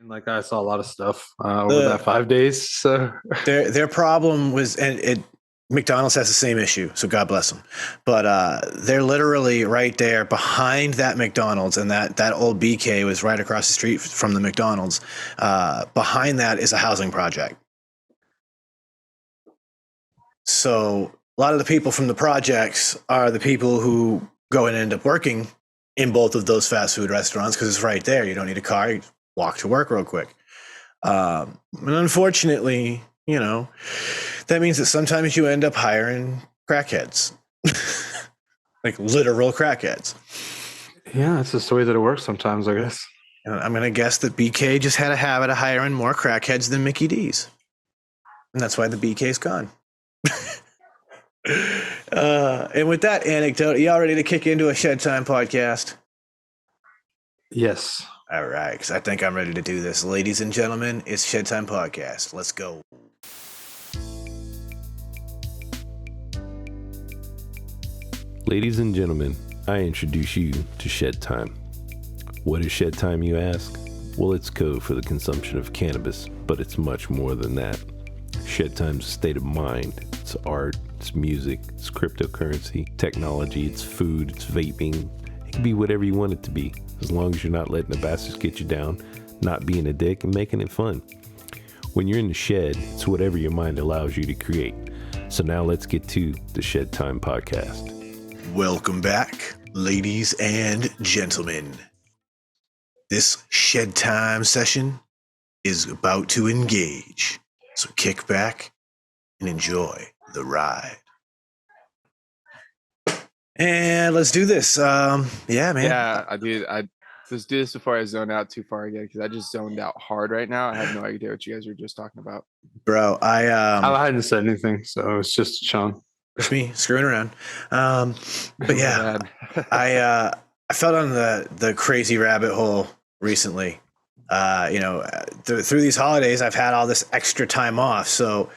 Like I saw a lot of stuff over that 5 days. So their problem was, and McDonald's has the same issue, so God bless them. But they're literally right there behind that McDonald's, and that old BK was right across the street from the McDonald's. Behind that is a housing project. So a lot of the people from the projects are the people who go and end up working in both of those fast food restaurants because it's right there. You don't need a car. You walk to work real quick. And unfortunately, that means that sometimes you end up hiring crackheads, like literal crackheads. Yeah, it's just the way that it works sometimes, I guess. And I'm going to guess that BK just had a habit of hiring more crackheads than Mickey D's. And that's why the BK's gone. And with that anecdote, y'all ready to kick into a Shedtime podcast? Yes. All right, because I think I'm ready to do this. Ladies and gentlemen, it's Shedtime Podcast. Let's go. Ladies and gentlemen, I introduce you to Shedtime. What is Shedtime, you ask? Well, it's code for the consumption of cannabis, but it's much more than that. Shedtime's a state of mind. It's art, it's music, it's cryptocurrency, technology, it's food, it's vaping. It can be whatever you want it to be, as long as you're not letting the bastards get you down, not being a dick, and making it fun. When you're in the shed, it's whatever your mind allows you to create. So now let's get to the Shedtime Podcast. Welcome back, ladies and gentlemen. This Shedtime session is about to engage, so kick back and enjoy the ride. And let's do this. Yeah, man. Yeah, let's do this before I zone out too far again, because I just zoned out hard right now. I have no idea what you guys were just talking about. Bro, I hadn't said anything, so it's just Sean. It's me screwing around. But yeah, I fell down the crazy rabbit hole recently. Through these holidays, I've had all this extra time off. So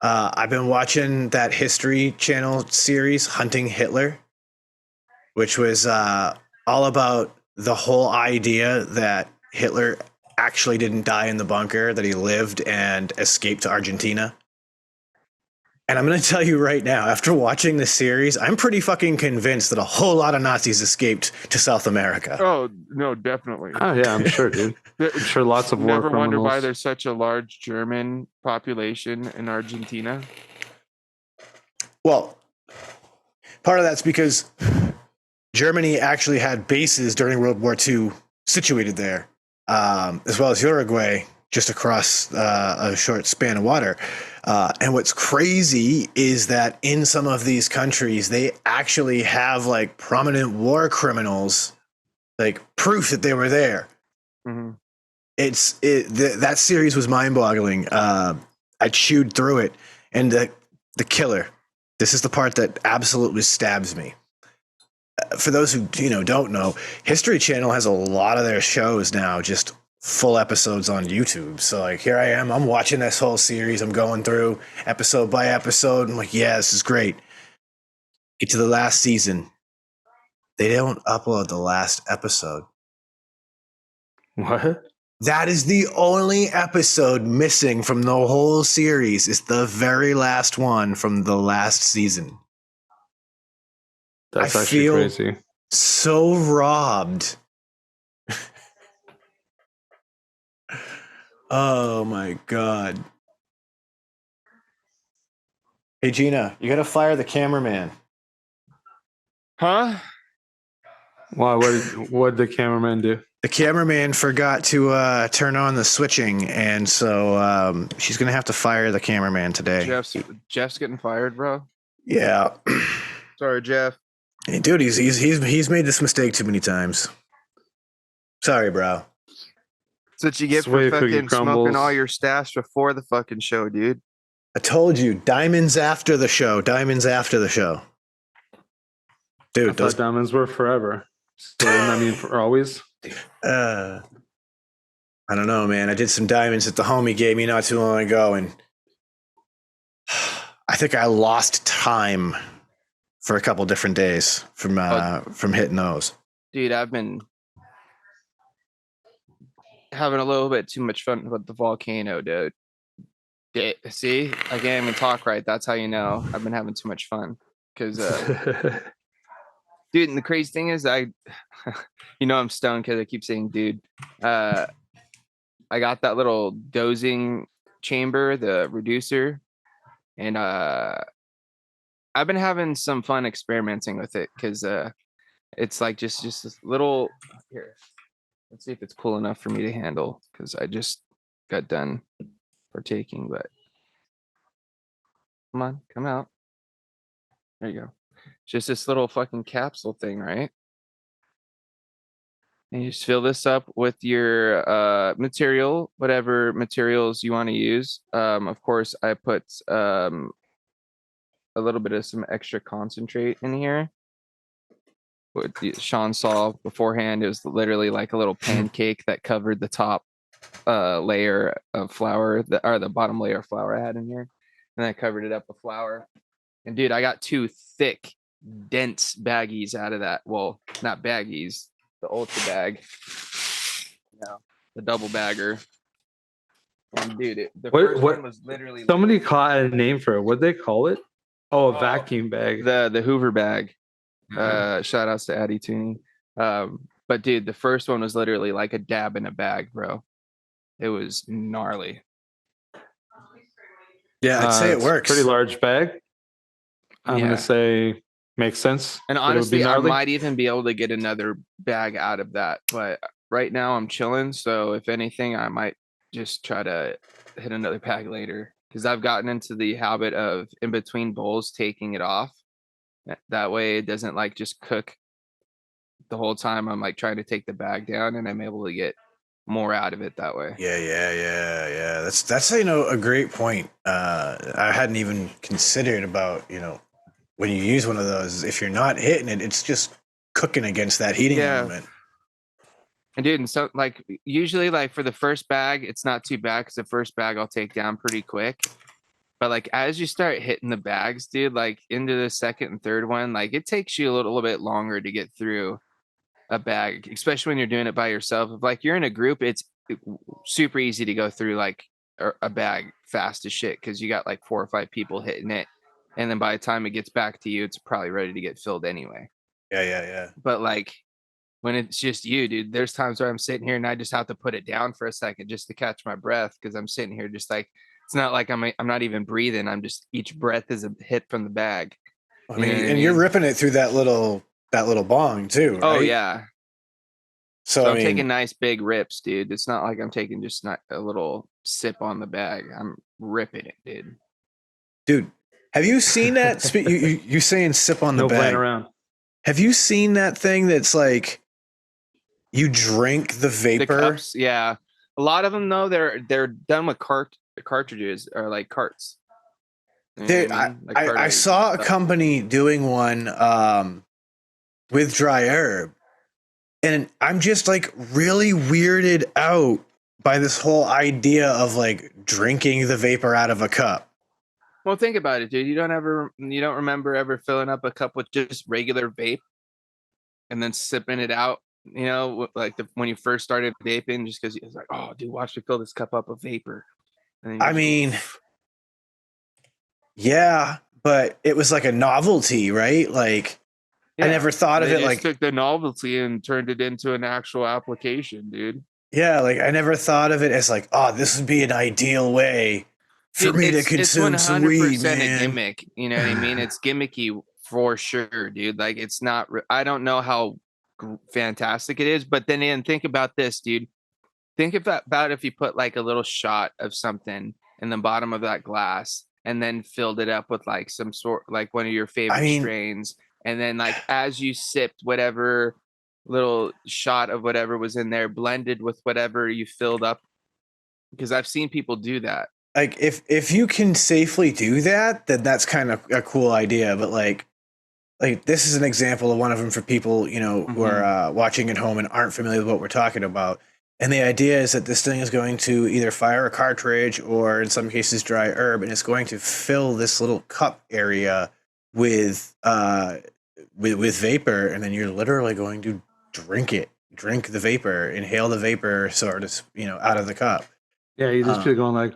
I've been watching that History Channel series, Hunting Hitler, which was all about the whole idea that Hitler actually didn't die in the bunker, that he lived and escaped to Argentina. And I'm going to tell you right now, after watching this series, I'm pretty fucking convinced that a whole lot of Nazis escaped to South America. Oh, no, definitely. Oh, yeah, I'm sure, dude. I'm sure lots of war criminals. Never wonder why criminals. there's such a large German population in Argentina. Well, part of that's because Germany actually had bases during World War II situated there, as well as Uruguay, just across a short span of water. And what's crazy is that in some of these countries, they actually have like prominent war criminals, like proof that they were there. Mm-hmm. That series was mind-boggling. I chewed through it, and the killer. This is the part that absolutely stabs me. For those who don't know, History Channel has a lot of their shows now just full episodes on YouTube. So like here I am, I'm watching this whole series. I'm going through episode by episode. I'm like, yeah, this is great. Get to the last season. They don't upload the last episode. What? That is the only episode missing from the whole series. It's the very last one from the last season. That's I actually feel crazy. so robbed. Oh my God. Hey Gina, you gotta fire the cameraman. Huh? Why? What did the cameraman do? The cameraman forgot to turn on the switching, and so she's gonna have to fire the cameraman today. Jeff's getting fired, bro. Yeah. Sorry, Jeff. Hey, dude, he's made this mistake too many times. Sorry, bro. That's what you get for fucking smoking all your stash before the fucking show, dude. I told you, diamonds after the show. Diamonds after the show. Dude, those diamonds were forever. So wouldn't that mean for always? I don't know, man. I did some diamonds that the homie gave me not too long ago, and I think I lost time for a couple different days from hitting those. Dude, I've been having a little bit too much fun with the volcano, dude. See, I can't even talk right. That's how you know I've been having too much fun. Because, dude, and the crazy thing is, I'm stoned because I keep saying, dude. I got that little dosing chamber, the reducer, and I've been having some fun experimenting with it because it's like just this little here. Let's see if it's cool enough for me to handle because I just got done partaking, but come on, come out. There you go. Just this little fucking capsule thing, right? And you just fill this up with your material, whatever materials you want to use. Of course, I put a little bit of some extra concentrate in here. What Sean saw beforehand, it was literally like a little pancake that covered the top layer of flour, or the bottom layer of flour I had in here, and I covered it up with flour. And dude, I got 2 thick, dense baggies out of that. Well, not baggies, the ultra bag, the double bagger. And dude, the first one was literally somebody caught a name for it. What'd they call it? Oh, a vacuum bag. The Hoover bag. Shout outs to Addy Tuning. But dude, the first one was literally like a dab in a bag, bro. It was gnarly. Yeah, I'd say it works. Pretty large bag. I'm gonna say makes sense. And honestly, I might even be able to get another bag out of that. But right now I'm chilling. So if anything, I might just try to hit another bag later. Because I've gotten into the habit of in between bowls taking it off. That way it doesn't like just cook the whole time. I'm like trying to take the bag down and I'm able to get more out of it that way. Yeah. That's a great point. I hadn't even considered about, when you use one of those, if you're not hitting it, it's just cooking against that heating element. And dude, and so like usually like for the first bag, it's not too bad because the first bag I'll take down pretty quick. But like as you start hitting the bags, dude, like into the second and third one, like it takes you a little bit longer to get through a bag, especially when you're doing it by yourself. If like you're in a group, it's super easy to go through like a bag fast as shit because you got like 4 or 5 people hitting it. And then by the time it gets back to you, it's probably ready to get filled anyway. Yeah. But like when it's just you, dude, there's times where I'm sitting here and I just have to put it down for a second just to catch my breath because I'm sitting here just like, it's not like I'm not even breathing. I'm just, each breath is a hit from the bag. I mean, you're ripping it through that little bong too, right? Oh yeah. So I'm taking nice big rips, dude. It's not like I'm taking just not a little sip on the bag. I'm ripping it, dude. Dude, have you seen that? You saying sip on the bag? No playing around. Have you seen that thing that's like you drink the vapor? The cups, yeah. A lot of them though, they're done with cartridges or like carts. I saw a company doing one with dry herb, and I'm just like really weirded out by this whole idea of like drinking the vapor out of a cup. Well, think about it, dude. You don't remember ever filling up a cup with just regular vape and then sipping it out, like when you first started vaping, just because it's like, oh, dude, watch me fill this cup up with vapor. Yeah, but it was like a novelty, right? Like, I never thought of it like took the novelty and turned it into an actual application, dude. Yeah, like I never thought of it as like, oh, this would be an ideal way for me to consume some weed, man. It's 100% a gimmick. You know what I mean? It's gimmicky for sure, dude. Like it's not. I don't know how fantastic it is, but then think about this, dude. Think about if you put like a little shot of something in the bottom of that glass and then filled it up with like some sort, like one of your favorite strains, and then like as you sipped whatever little shot of whatever was in there, blended with whatever you filled up. Because I've seen people do that. Like if you can safely do that, then that's kind of a cool idea. But like this is an example of one of them for people, who are watching at home and aren't familiar with what we're talking about. And the idea is that this thing is going to either fire a cartridge or in some cases dry herb, and it's going to fill this little cup area with vapor, and then you're literally going to drink drink the vapor, inhale the vapor, sort of, out of the cup. Yeah, you just feel going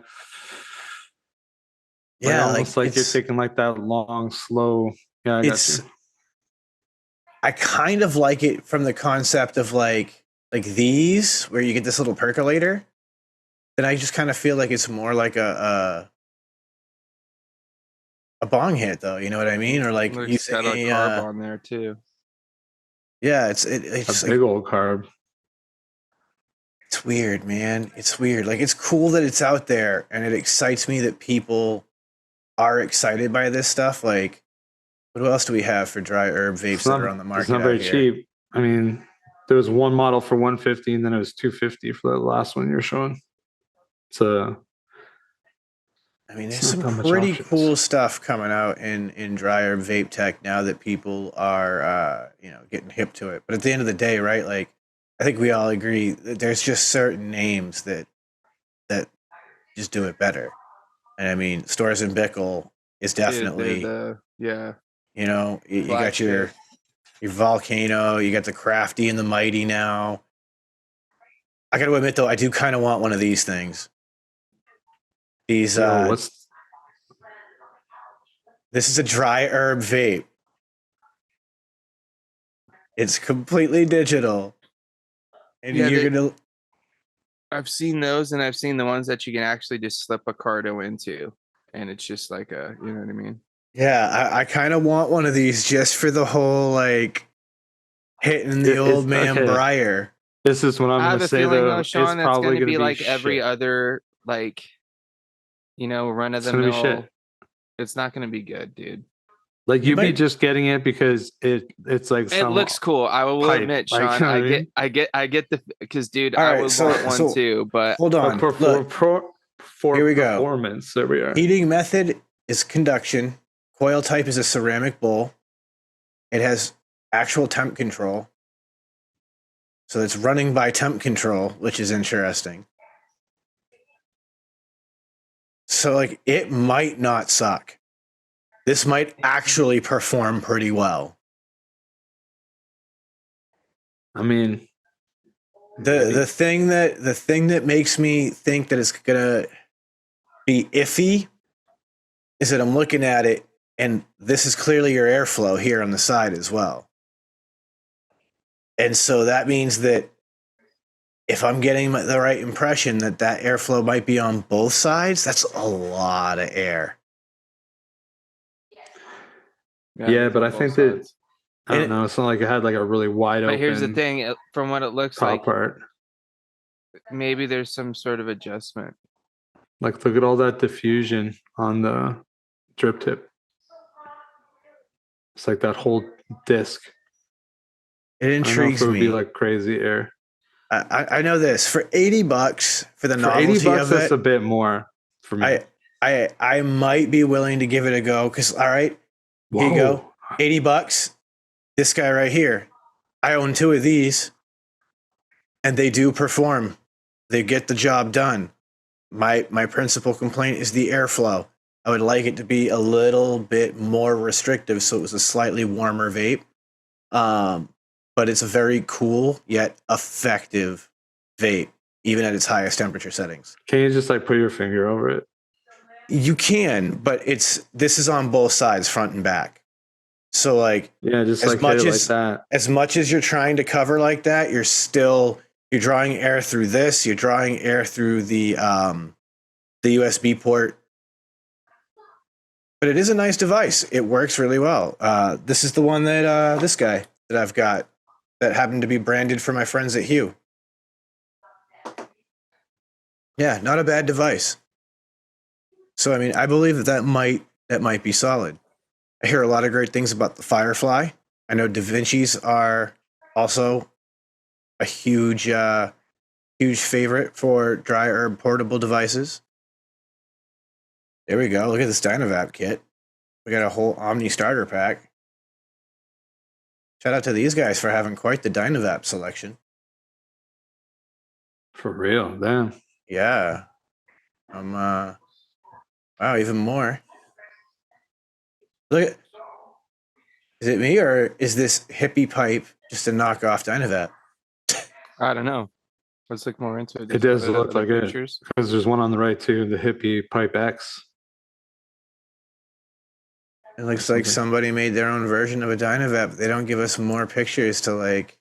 almost like you're taking like that long, slow. Yeah, I got you. I kind of like it from the concept of like these, where you get this little percolator. Then I just kind of feel like it's more like a bong hit, though. You know what I mean? Or like you got a carb on there too. Yeah, it's a big old carb. It's weird, man. It's weird. Like, it's cool that it's out there, and it excites me that people are excited by this stuff. Like, what else do we have for dry herb vapes that are on the market? It's not very cheap. I mean, there was one model for $150, and then it was $250 for the last one you're showing. So, I mean, there's some pretty cool stuff coming out in dry herb vape tech now that people are, getting hip to it. But at the end of the day, right? Like, I think we all agree that there's just certain names that just do it better. And I mean, Storz and Bickel is definitely, yeah. You got your Volcano, you got the Crafty and the Mighty now. I got to admit, though, I do kind of want one of these things. These, this is a dry herb vape. It's completely digital. And I've seen those, and I've seen the ones that you can actually just slip a cardo into, and it's just like you know what I mean? Yeah, I kind of want one of these just for the whole, like, hitting the old man Briar. This is what I'm going to say, though. Sean, it's going to be like every other, like, run of the mill. It's not going to be good, dude. Like, you'd be just getting it because it's like it looks cool. I will admit, Sean. Like, I get the because, dude, I would want one too. But hold on, for here we go. Performance, there we are. Heating method is conduction. Coil type is a ceramic bowl. It has actual temp control, so it's running by temp control, which is interesting. So, like, it might not suck. This might actually perform pretty well. I mean, the thing that makes me think that it's gonna be iffy is that I'm looking at it, and this is clearly your airflow here on the side as well. And so that means that if I'm getting the right impression that airflow might be on both sides, that's a lot of air. Yeah, but I think that I don't know. It's not like it had like a really wide open. But here's the thing: from what it looks like, part. Maybe there's some sort of adjustment. Like, look at all that diffusion on the drip tip. It's like that whole disc. It intrigues me. It would be like crazy air. I know this for $80 for the novelty of it. That's a bit more for me. I might be willing to give it a go because all right. Here you go. $80. This guy right here. I own 2 of these. And they do perform. They get the job done. My principal complaint is the airflow. I would like it to be a little bit more restrictive so it was a slightly warmer vape. But it's a very cool yet effective vape, even at its highest temperature settings. Can you just like put your finger over it? You can, but this is on both sides, front and back. So like, yeah, just as like much as like that. As much as you're trying to cover like that, you're drawing air through this. You're drawing air through the USB port. But it is a nice device. It works really well. This is the one that this guy that I've got that happened to be branded for my friends at Hue. Yeah, not a bad device. So, I mean, I believe that might be solid. I hear a lot of great things about the Firefly. I know Da Vinci's are also a huge favorite for dry herb portable devices. There we go. Look at this Dynavap kit. We got a whole Omni starter pack. Shout out to these guys for having quite the Dynavap selection. For real, damn. Yeah. Wow, even more. Look at, is it me or is this hippie pipe just a knockoff Dynavap? I don't know. Let's look more into it. It does look other like it. pictures? Because there's one on the right too, the hippie Pipe X. It looks like somebody made their own version of a Dynavap. They don't give us more pictures to like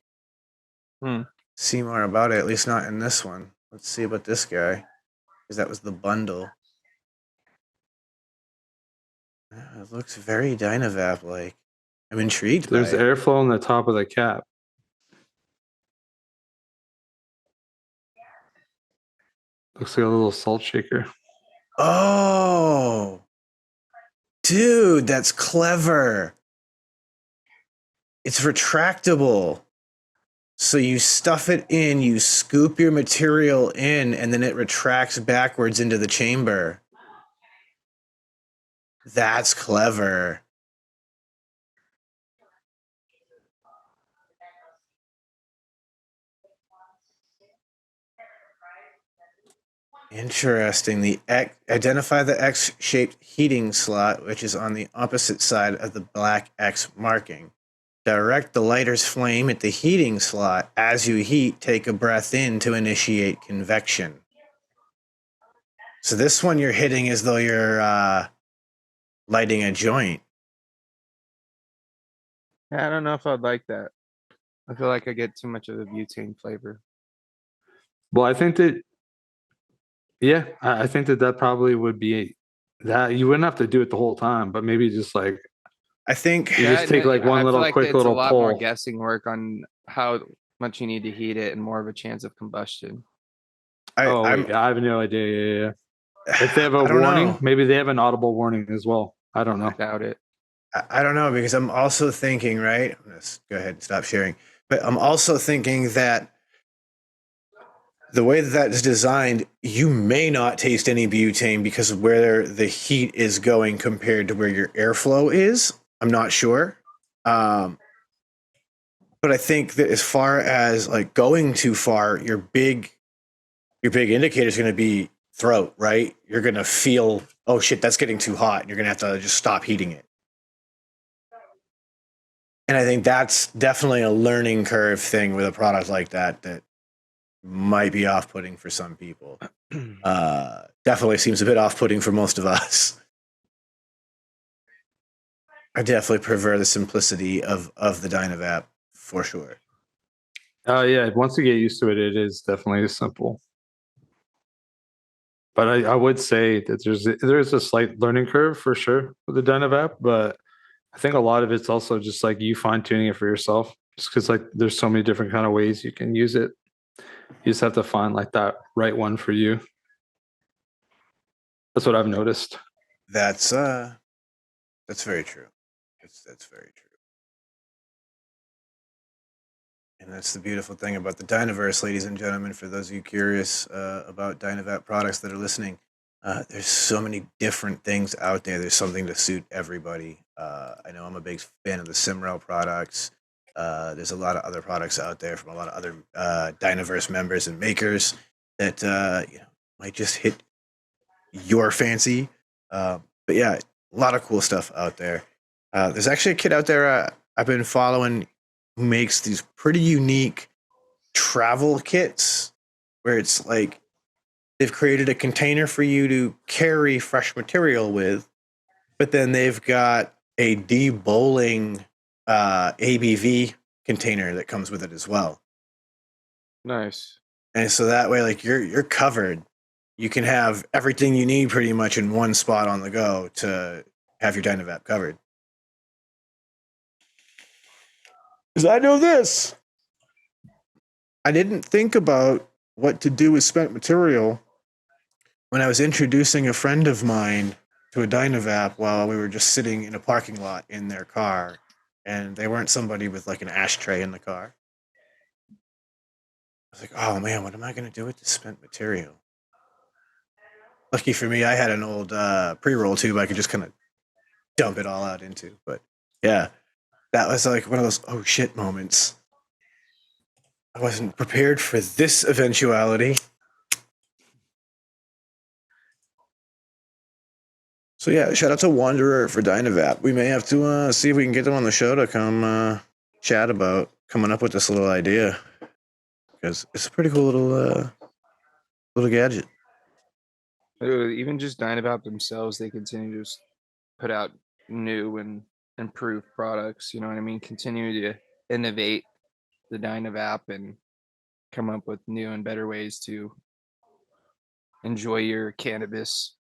see more about it, at least not in this one. Let's see about this guy, because that was the bundle. It looks very Dynavap-like. I'm intrigued. There's airflow on the top of the cap. Looks like a little salt shaker. Oh, dude, that's clever. It's retractable. So you stuff it in, you scoop your material in, and then it retracts backwards into the chamber. That's clever. Interesting. Identify the X-shaped heating slot, which is on the opposite side of the black X marking. Direct the lighter's flame at the heating slot. As you heat, take a breath in to initiate convection. So this one you're hitting as though you're lighting a joint. Yeah, I don't know if I'd like that. I feel like I get too much of the butane flavor. Well, I think that, yeah, I think that probably would be that. You wouldn't have to do it the whole time, but maybe just like, I think you just take like one little quick little a lot pull. more guessing work on how much you need to heat it and more of a chance of combustion. I have no idea. Yeah. If they have a warning, maybe they have an audible warning as well. I don't know. I doubt it. I don't know, because I'm also thinking, right? Let's go ahead and stop sharing. But I'm also thinking that the way that is designed, you may not taste any butane because of where the heat is going compared to where your airflow is. I'm not sure. But I think that as far as like going too far, your big indicator is going to be throat, right? You're going to feel, oh shit, that's getting too hot. And you're going to have to just stop heating it. And I think that's definitely a learning curve thing with a product like that might be off-putting for some people. Definitely seems a bit off-putting for most of us. I definitely prefer the simplicity of the Dynavap for sure. Yeah, once you get used to it, it is definitely simple. But I would say that there's a slight learning curve for sure with the Dynavap, but I think a lot of it's also just like you fine-tuning it for yourself, just because like there's so many different kind of ways you can use it. You just have to find like that right one for you. That's what I've noticed. That's very true. That's very true. And that's the beautiful thing about the Dynaverse, ladies and gentlemen. For those of you curious about Dynavap products that are listening, there's so many different things out there. There's something to suit everybody. I know I'm a big fan of the Simrel products. There's a lot of other products out there from a lot of other Dynaverse members and makers that might just hit your fancy. But yeah, a lot of cool stuff out there. There's actually a kid out there I've been following who makes these pretty unique travel kits where it's like they've created a container for you to carry fresh material with, but then they've got a debowling ABV container that comes with it as well. Nice. And so that way, like you're covered. You can have everything you need pretty much in one spot on the go to have your Dynavap covered. Because I know this. I didn't think about what to do with spent material when I was introducing a friend of mine to a Dynavap while we were just sitting in a parking lot in their car. And they weren't somebody with like an ashtray in the car. I was like, oh man, what am I going to do with this spent material? Lucky for me, I had an old pre-roll tube I could just kind of dump it all out into. But yeah, that was like one of those oh shit moments. I wasn't prepared for this eventuality. So yeah, shout out to Wanderer for Dynavap. We may have to see if we can get them on the show to come chat about coming up with this little idea. because it's a pretty cool little gadget. Even just Dynavap themselves, they continue to just put out new and improved products. You know what I mean? Continue to innovate the Dynavap and come up with new and better ways to enjoy your cannabis.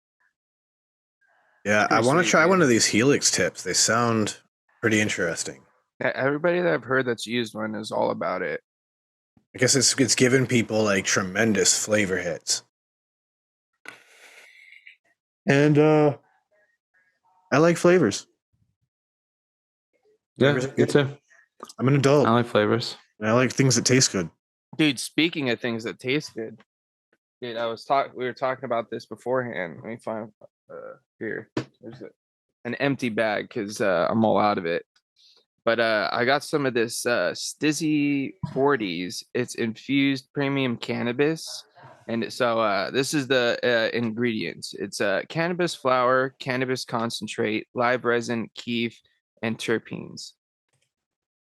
Yeah, I want to try one of these Helix tips. They sound pretty interesting. Everybody that I've heard that's used one is all about it. I guess it's given people like tremendous flavor hits. And I like flavors. Yeah, me too. I'm an adult. I like flavors. And I like things that taste good. Dude, speaking of things that taste good, dude, we were talking about this beforehand. Let me find here. There's an empty bag because I'm all out of it. But I got some of this Stizzy 40s. It's infused premium cannabis. And so this is the ingredients. It's cannabis flower, cannabis concentrate, live resin, keef, and terpenes.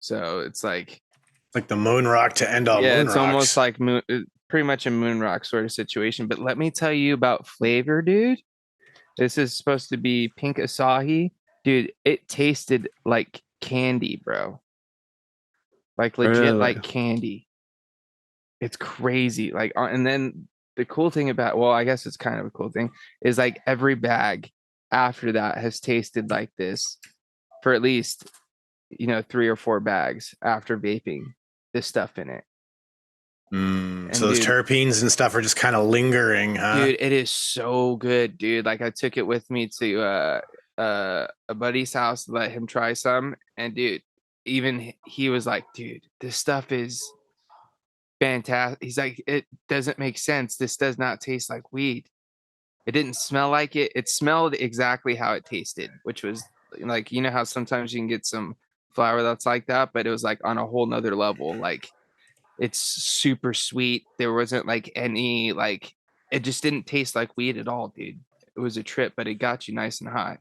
So it's like the moon rock to end all moon rocks. It's almost like pretty much a moon rock sort of situation. But let me tell you about flavor, dude. This is supposed to be pink acai. Dude, it tasted like candy, bro. Like legit like candy. It's crazy. Like, and then the cool thing about, well, I guess it's kind of a cool thing, is like every bag after that has tasted like this for at least 3 or 4 bags after vaping this stuff in it. So those terpenes and stuff are just kind of lingering, huh? Dude, it is so good, dude. Like I took it with me to a buddy's house to let him try some, and dude, even he was like, dude, this stuff is fantastic. He's like, it doesn't make sense. This does not taste like weed. It didn't smell like it. It smelled exactly how it tasted, which was like, how sometimes you can get some flower that's like that, but it was like on a whole nother level. Like it's super sweet. There wasn't like any, like, it just didn't taste like weed at all, dude. It was a trip, but it got you nice and high.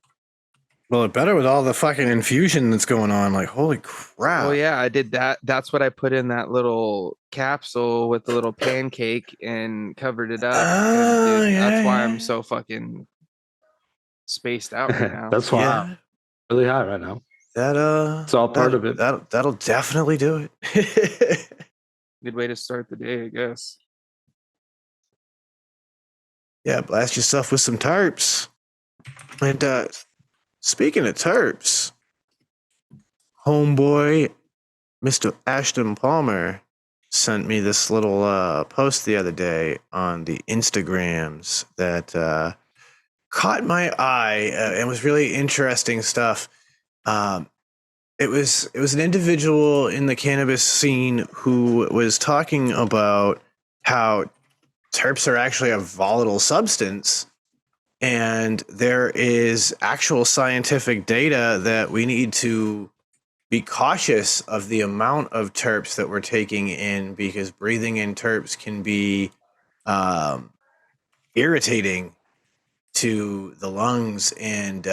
Well, it better with all the fucking infusion that's going on. Like, holy crap. Oh, yeah, I did that. That's what I put in that little capsule with the little pancake and covered it up. That's why I'm so fucking spaced out right now. That's why I'm really high right now. It's all part of it. That'll definitely do it. Good way to start the day, I guess. Yeah, blast yourself with some terps. And speaking of terps, homeboy, Mr. Ashton Palmer, sent me this little post the other day on the Instagrams that caught my eye and was really interesting stuff. It was an individual in the cannabis scene who was talking about how terps are actually a volatile substance, and there is actual scientific data that we need to be cautious of the amount of terps that we're taking in, because breathing in terps can be irritating to the lungs and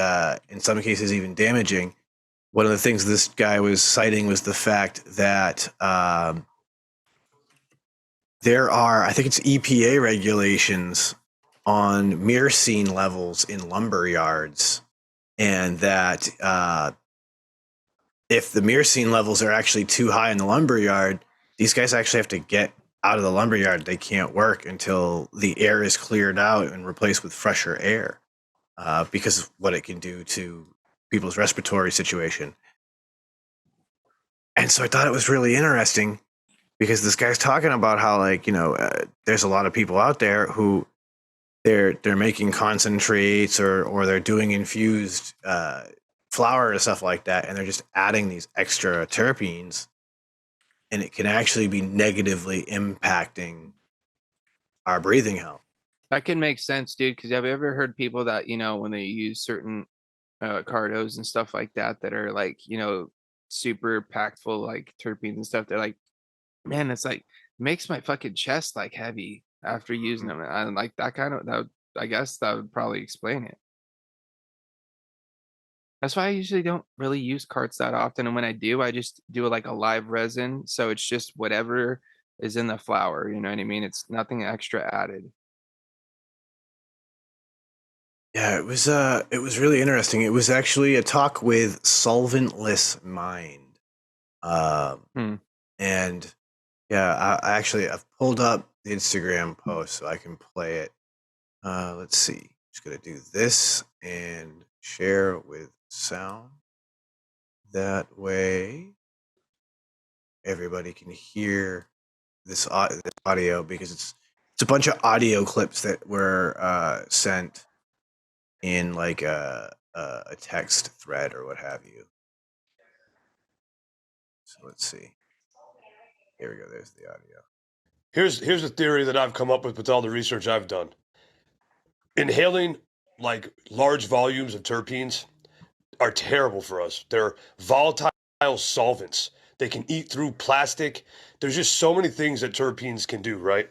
in some cases even damaging. One of the things this guy was citing was the fact that there are, I think it's EPA regulations on myrcene levels in lumber yards, and that if the myrcene levels are actually too high in the lumber yard, these guys actually have to get out of the lumber yard. They can't work until the air is cleared out and replaced with fresher air, because of what it can do to people's respiratory situation. And so I thought it was really interesting, because this guy's talking about how, like, there's a lot of people out there who they're making concentrates or they're doing infused flower and stuff like that, and they're just adding these extra terpenes, and it can actually be negatively impacting our breathing health. That can make sense, dude, because have you ever heard people that, when they use certain cardos and stuff like that are like, super packed full like terpenes and stuff, they're like, man, it's like makes my fucking chest like heavy after using them. And like I guess that would probably explain it. That's why I usually don't really use carts that often, and when I do, I just do like a live resin, so it's just whatever is in the flower. You know what I mean? It's nothing extra added. Yeah, it was really interesting. It was actually a talk with Solventless Mind. And yeah, I've pulled up the Instagram post so I can play it. Let's see. Just gonna do this and share with sound. That way, everybody can hear this audio, because it's a bunch of audio clips that were sent in like a text thread or what have you. So let's see. Here we go. There's the audio. Here's a theory that I've come up with all the research I've done. Inhaling like large volumes of terpenes are terrible for us. They're volatile solvents. They can eat through plastic. There's just so many things that terpenes can do, right?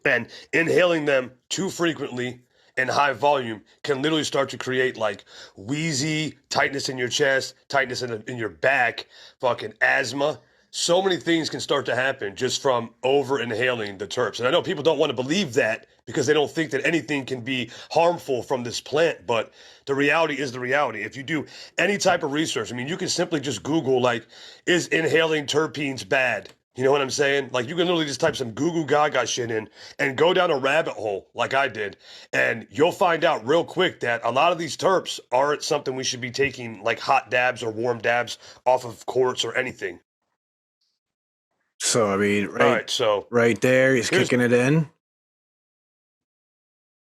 And inhaling them too frequently in high volume can literally start to create like wheezy, tightness in your chest, tightness in your back, fucking asthma. So many things can start to happen just from over inhaling the terps. And I know people don't want to believe that because they don't think that anything can be harmful from this plant, but the reality is the reality. If you do any type of research, I mean, you can simply just Google, like, is inhaling terpenes bad? You know what I'm saying? Like, you can literally just type some Google Gaga shit in and go down a rabbit hole like I did, and you'll find out real quick that a lot of these terps aren't something we should be taking like hot dabs or warm dabs off of quartz or anything. So, I mean, All right, so right there, he's kicking it in.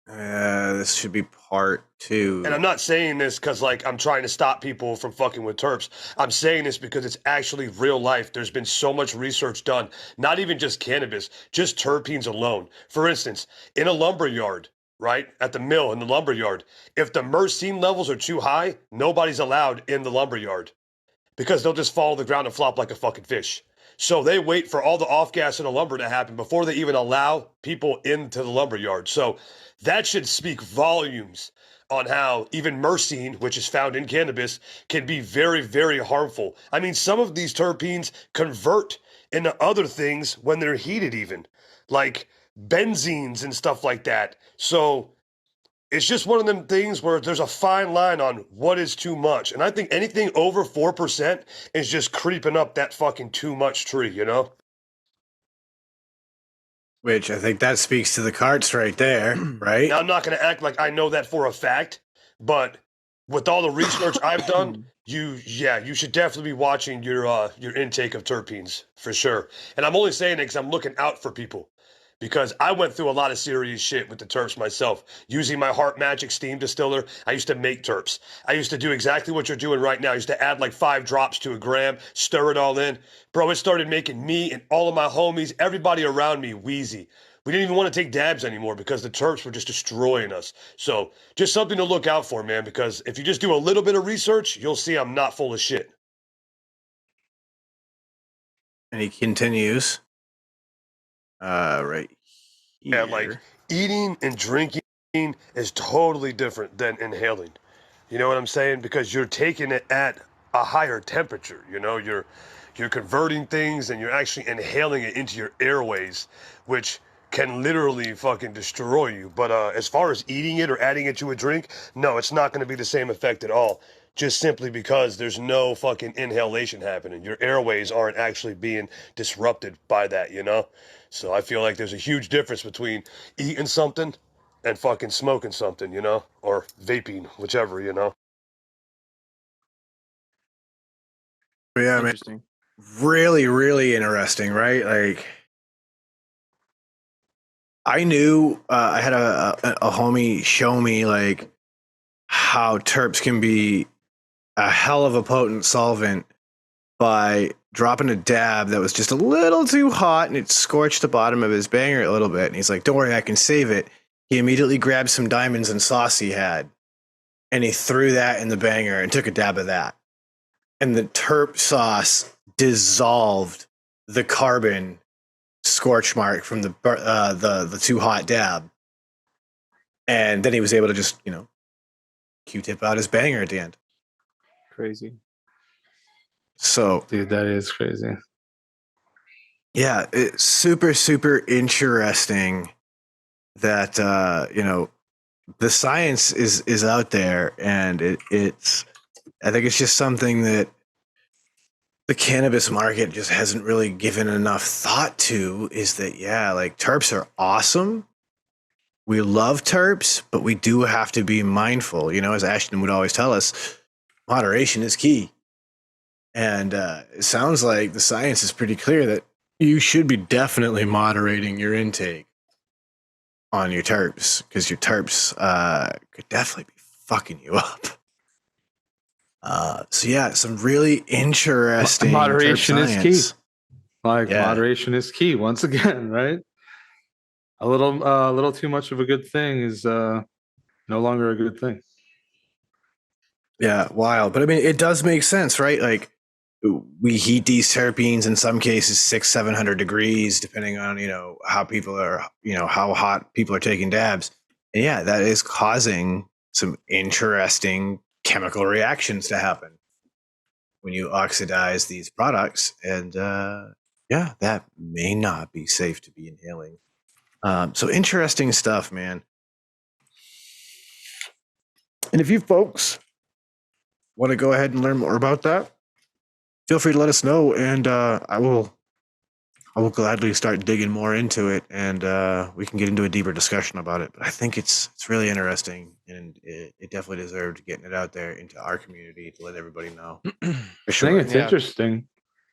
This should be part 2. And I'm not saying this because, like, I'm trying to stop people from fucking with terps. I'm saying this because it's actually real life. There's been so much research done, not even just cannabis, just terpenes alone. For instance, in a lumber yard, right, at the mill in the lumber yard, if the myrcene levels are too high, nobody's allowed in the lumber yard because they'll just fall to the ground and flop like a fucking fish. So they wait for all the off gas in the lumber to happen before they even allow people into the lumber yard. So that should speak volumes on how even myrcene, which is found in cannabis, can be very, very harmful. I mean, some of these terpenes convert into other things when they're heated, even like benzenes and stuff like that. So it's just one of them things where there's a fine line on what is too much. And I think anything over 4% is just creeping up that fucking too much tree, you know? Which I think that speaks to the carts right there, right? Now, I'm not going to act like I know that for a fact, but with all the research I've done, you should definitely be watching your intake of terpenes for sure. And I'm only saying it because I'm looking out for people. Because I went through a lot of serious shit with the terps myself. Using my Heart Magic steam distiller, I used to make terps. I used to do exactly what you're doing right now. I used to add like 5 drops to a gram, stir it all in. Bro, it started making me and all of my homies, everybody around me, wheezy. We didn't even want to take dabs anymore because the terps were just destroying us. So just something to look out for, man, because if you just do a little bit of research, you'll see I'm not full of shit. And he continues. Right here. Yeah, like eating and drinking is totally different than inhaling. You know what I'm saying? Because you're taking it at a higher temperature. You know, you're converting things and you're actually inhaling it into your airways, which can literally fucking destroy you. But as far as eating it or adding it to a drink, no, it's not going to be the same effect at all. Just simply because there's no fucking inhalation happening. Your airways aren't actually being disrupted by that, you know? So I feel like there's a huge difference between eating something and fucking smoking something, you know? Or vaping, whichever, you know? Yeah, man. Really, really interesting, right? Like, I knew I had a homie show me like how terps can be a hell of a potent solvent by dropping a dab that was just a little too hot and it scorched the bottom of his banger a little bit. And he's like, don't worry, I can save it. He immediately grabbed some diamonds and sauce he had and he threw that in the banger and took a dab of that. And the terp sauce dissolved the carbon scorch mark from the too hot dab. And then he was able to just, Q-tip out his banger at the end. Crazy. So, dude, that is crazy. Yeah, it's super, super interesting that the science is out there, and it's I think it's just something that the cannabis market just hasn't really given enough thought to. Is that, yeah, like terps are awesome. We love terps, but we do have to be mindful. As Ashton would always tell us, moderation is key. And it sounds like the science is pretty clear that you should be definitely moderating your intake on your terps, because your terps could definitely be fucking you up. So yeah, some really interesting Moderation terp is key. science. Moderation is key once again, right? A little too much of a good thing is no longer a good thing. Yeah, wild. But I mean, it does make sense, right? Like, we heat these terpenes in some cases 600-700 degrees, depending on how people are, how hot people are taking dabs. And yeah, that is causing some interesting chemical reactions to happen when you oxidize these products. And yeah, that may not be safe to be inhaling. So interesting stuff, man. And if you folks want to go ahead and learn more about that, feel free to let us know, and I will gladly start digging more into it, and we can get into a deeper discussion about it. But I think it's really interesting, and it definitely deserved getting it out there into our community to let everybody know. For sure. I think it's interesting.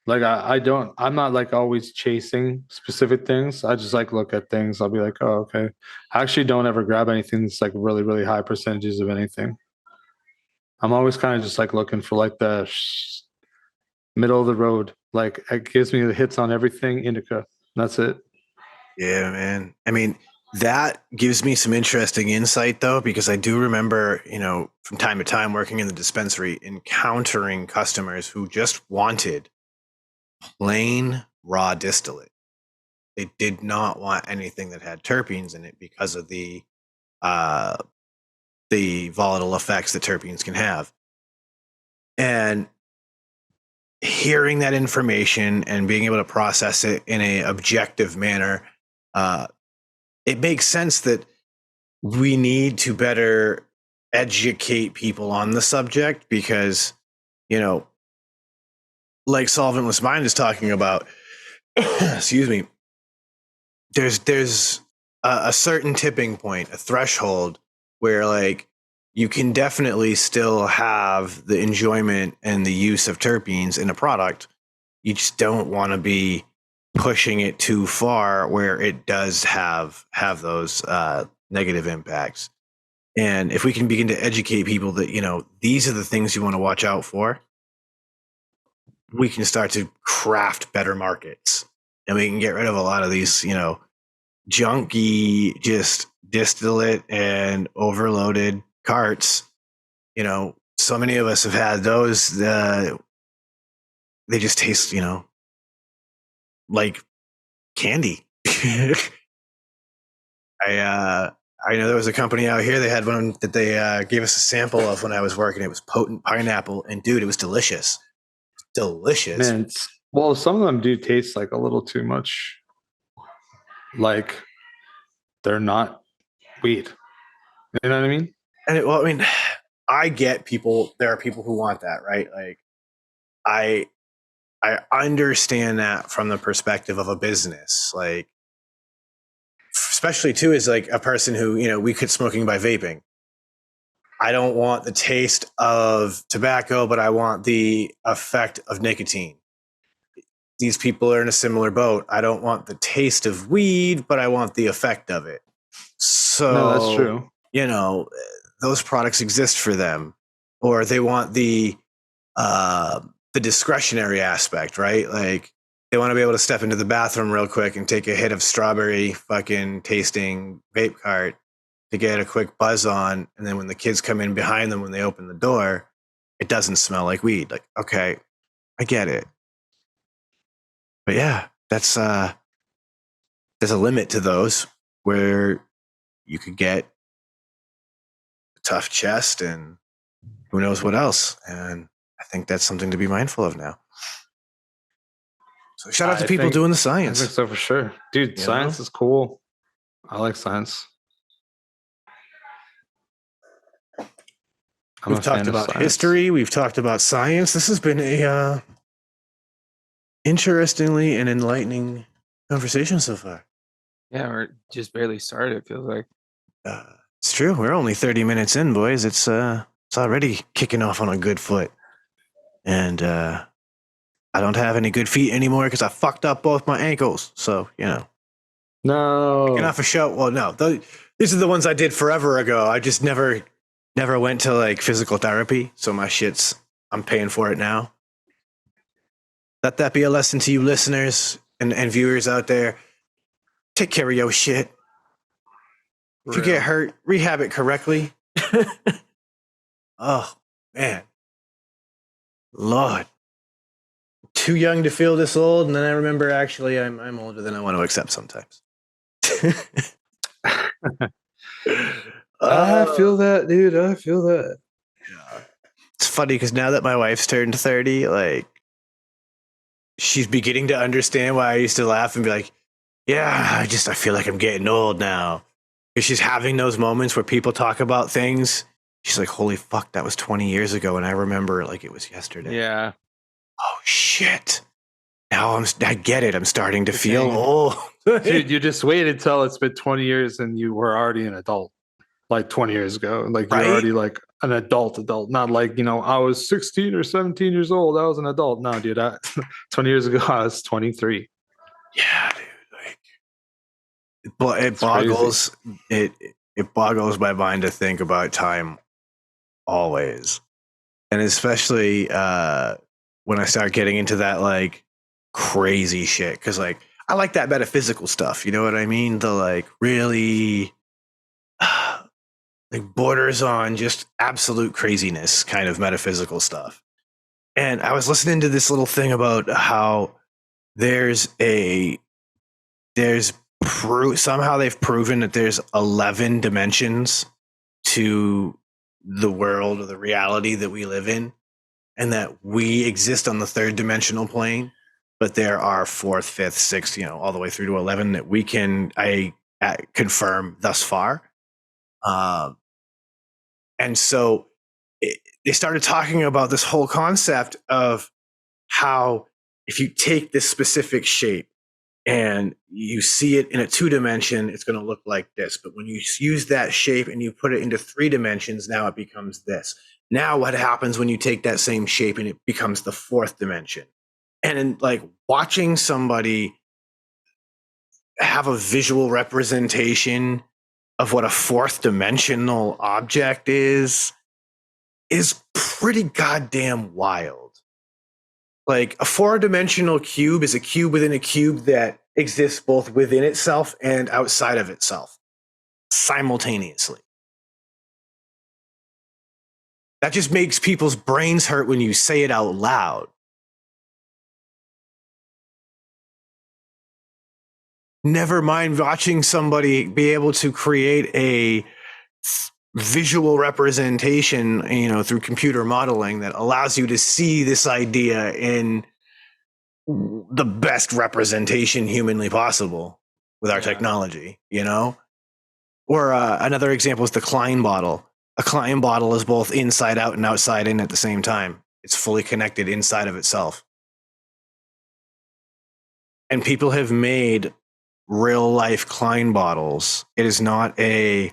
Like I'm not like always chasing specific things. I just like look at things. I'll be like, oh, okay. I actually don't ever grab anything that's like really, really high percentages of anything. I'm always kind of just like looking for like the middle of the road. Like it gives me the hits on everything indica. That's it. Yeah, man. I mean, that gives me some interesting insight, though, because I do remember, from time to time working in the dispensary, encountering customers who just wanted plain raw distillate. They did not want anything that had terpenes in it because of the volatile effects that terpenes can have. And hearing that information and being able to process it in a objective manner, it makes sense that we need to better educate people on the subject, because, like Solventless Mind is talking about, excuse me, there's a certain tipping point, a threshold where like you can definitely still have the enjoyment and the use of terpenes in a product. You just don't want to be pushing it too far where it does have those negative impacts. And if we can begin to educate people that, these are the things you want to watch out for, we can start to craft better markets, and we can get rid of a lot of these, junky, just distillate and overloaded carts. So many of us have had those. They just taste, like candy. I know there was a company out here. They had one that they gave us a sample of when I was working. It was potent pineapple, and dude, it was delicious. Delicious. Man, well, some of them do taste like a little too much. Like they're not weed. You know what I mean? And I get people. There are people who want that, right? Like, I understand that from the perspective of a business, like, especially too, as like a person who, we quit smoking by vaping. I don't want the taste of tobacco, but I want the effect of nicotine. These people are in a similar boat. I don't want the taste of weed, but I want the effect of it. So no, that's true. Those products exist for them, or they want the discretionary aspect, right? Like, they want to be able to step into the bathroom real quick and take a hit of strawberry fucking tasting vape cart to get a quick buzz on. And then when the kids come in behind them, when they open the door, it doesn't smell like weed. Like, okay, I get it. But yeah, there's a limit to those where you could get a tough chest and who knows what else. And I think that's something to be mindful of now. So shout out to I people think- doing the I think science. so for sure. Dude, You science know? is cool. I like science. I'm We've a fan talked of about science. history. We've talked about science. This has been a interestingly and enlightening conversation so far. Yeah, we're just barely started. It feels like. It's true. We're only 30 minutes in, boys. It's already kicking off on a good foot. And I don't have any good feet anymore because I fucked up both my ankles. So, you know. No. Kicking off a show. Well, no. These are the ones I did forever ago. I just never went to like physical therapy. So my shit's, I'm paying for it now. Let that be a lesson to you listeners and viewers out there. Take care of your shit. If you get hurt, rehab it correctly. Oh, man. Lord. Too young to feel this old, and then I remember actually I'm older than I want to accept sometimes. I feel that, dude. I feel that. Yeah. It's funny because now that my wife's turned 30, like, she's beginning to understand why I used to laugh and be like, yeah, I feel like I'm getting old now. Because she's having those moments where people talk about things. She's like, holy fuck, that was 20 years ago. And I remember it like it was yesterday. Yeah. Oh, shit. Now I get it. I'm starting to feel old. Dude, you just wait until it's been 20 years and you were already an adult. Like 20 years ago. Like you're Right? already like an adult. Not like, I was 16 or 17 years old. I was an adult. No, dude, 20 years ago, I was 23. Yeah, dude. Like, it boggles it boggles my mind to think about time always. And especially when I start getting into that like crazy shit. Cause like I like that metaphysical stuff. You know what I mean? The like really like borders on just absolute craziness kind of metaphysical stuff. And I was listening to this little thing about how somehow they've proven that there's 11 dimensions to the world or the reality that we live in, and that we exist on the third dimensional plane, but there are fourth, fifth, sixth, all the way through to 11 that we can confirm thus far. And so they started talking about this whole concept of how if you take this specific shape and you see it in a 2-dimension, it's going to look like this. But when you use that shape and you put it into 3 dimensions, now it becomes this. Now what happens when you take that same shape and it becomes the 4th dimension? And in, like, watching somebody have a visual representation of what a 4th dimensional object is pretty goddamn wild. Like a 4-dimensional cube is a cube within a cube that exists both within itself and outside of itself simultaneously. That just makes people's brains hurt when you say it out loud. Never mind watching somebody be able to create a visual representation, through computer modeling that allows you to see this idea in the best representation humanly possible with our technology, Or another example is the Klein bottle. A Klein bottle is both inside out and outside in at the same time. It's fully connected inside of itself. And people have made real life Klein bottles. It is not a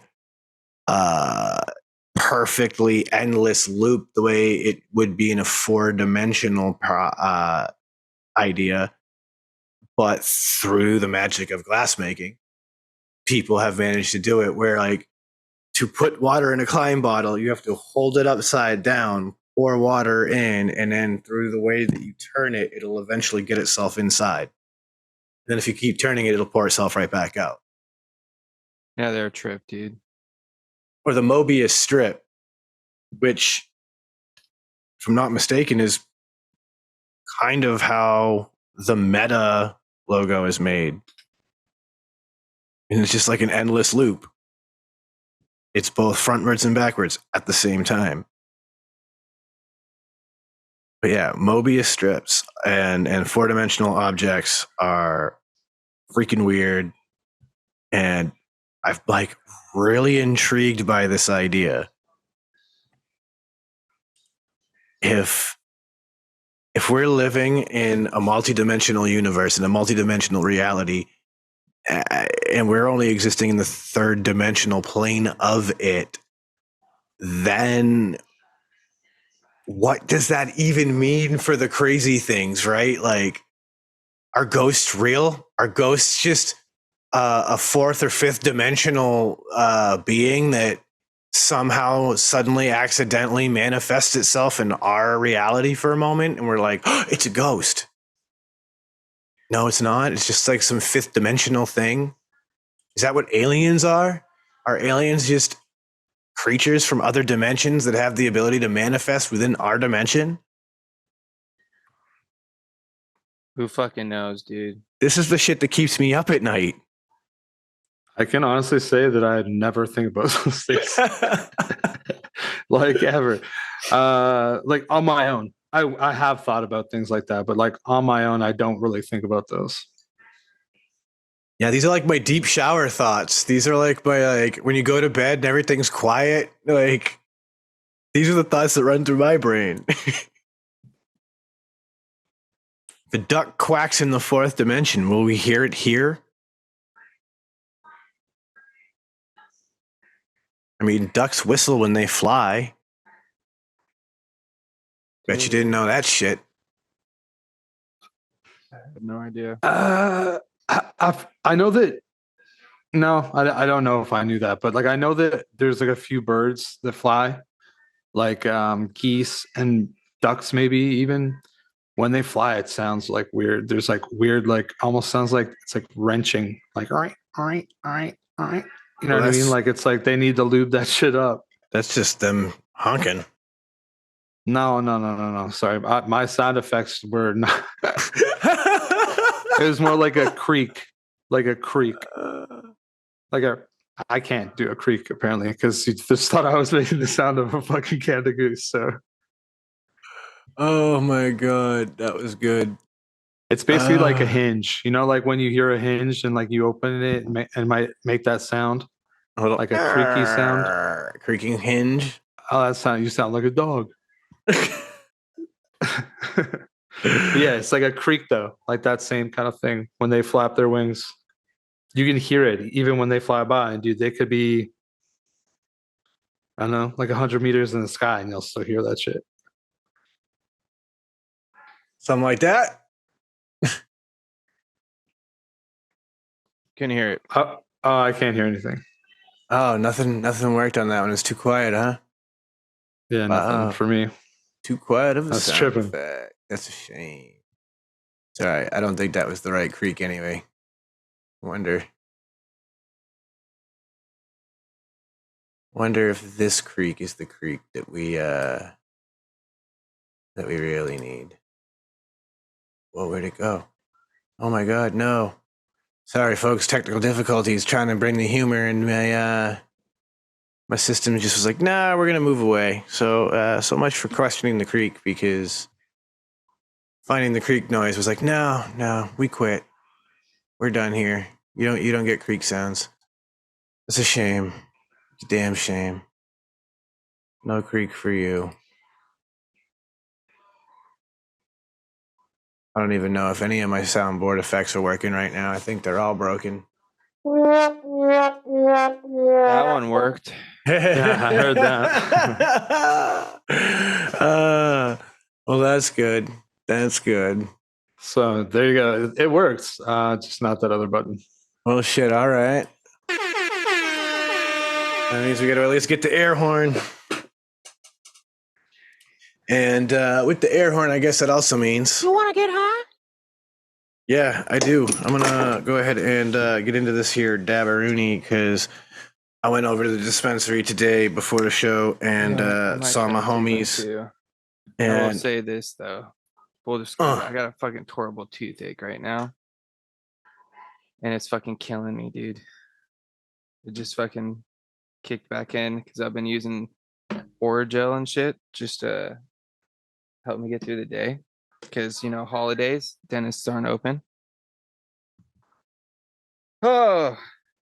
perfectly endless loop the way it would be in a 4-dimensional idea, but through the magic of glassmaking, people have managed to do it where, like, to put water in a Klein bottle, you have to hold it upside down, pour water in, and then through the way that you turn it, it'll eventually get itself inside. And then if you keep turning it, it'll pour itself right back out. Yeah, they're a trip, dude. Or the Mobius strip, which, if I'm not mistaken, is kind of how the Meta logo is made. And it's just like an endless loop. It's both frontwards and backwards at the same time. But yeah, Mobius strips and 4-dimensional objects are freaking weird. And I've like really intrigued by this idea. If we're living in a multidimensional universe, in a multidimensional reality, and we're only existing in the third dimensional plane of it, then what does that even mean for the crazy things, right? Like, are ghosts real? Are ghosts just a fourth or fifth dimensional being that somehow suddenly accidentally manifests itself in our reality for a moment, and we're like, oh, it's a ghost? No, it's not. It's just like some fifth dimensional thing. Is that what aliens are? Are aliens just creatures from other dimensions that have the ability to manifest within our dimension? Who fucking knows, dude? This is the shit that keeps me up at night. I can honestly say that I never think about those things. Like ever. Like on my own. I have thought about things like that, but like on my own, I don't really think about those. Yeah, these are like my deep shower thoughts. These are like my, like, when you go to bed and everything's quiet, like, these are the thoughts that run through my brain. The duck quacks in the fourth dimension. Will we hear it here? I mean, ducks whistle when they fly. Bet you didn't know that shit. I have no idea. I know that. No, I don't know if I knew that, but like I know that there's like a few birds that fly, like geese and ducks, maybe even when they fly, it sounds like weird. There's like weird, like almost sounds like it's like wrenching, like all right, all right, all right, all right. You know Well, what I mean? Like it's like they need to lube that shit up. That's just them honking. No. Sorry, my sound effects were not. It was more like a creak, like a creak, like a. I can't do a creak apparently because you just thought I was making the sound of a fucking Canada goose. So Oh my god, that was good. it's basically like a hinge. You know, like when you hear a hinge and like you open it and might make that sound, like a creaky sound. Creaking hinge. Oh, that sound. You sound like a dog. Yeah, it's like a creak though, like that same kind of thing when they flap their wings. You can hear it even when they fly by, and dude, they could be, I don't know, like 100 meters in the sky, and you'll still hear that shit. Something like that. Couldn't hear it. Oh, I can't hear anything. Oh, nothing worked on that one. It's too quiet, huh? Yeah, nothing for me. Too quiet of a That's sound tripping. effect. That's a shame. It's all right. I don't think that was the right creak anyway. Wonder if this creak is the creak that we really need. Well, where'd it go? Oh my god, no. Sorry, folks. Technical difficulties. Trying to bring the humor in my system just was like, nah, we're gonna move away. So much for questioning the creek, because finding the creek noise was like, no, we quit. We're done here. You don't get creek sounds. It's a shame. It's a damn shame. No creek for you. I don't even know if any of my soundboard effects are working right now. I think they're all broken. That one worked. Yeah, I heard that. Well, that's good. That's good. So there you go. It works. Just not that other button. Well, shit. All right. That means we got to at least get the air horn. And with the air horn, I guess that also means... You want to get high? Yeah, I do. I'm going to go ahead and get into this here Dabaroony, because I went over to the dispensary today before the show and saw my homies. And I will say this, though. Full disclosure, I got a fucking horrible toothache right now. And it's fucking killing me, dude. It just fucking kicked back in because I've been using Oragel and shit just to help me get through the day. Because, holidays, dentists aren't open. Oh,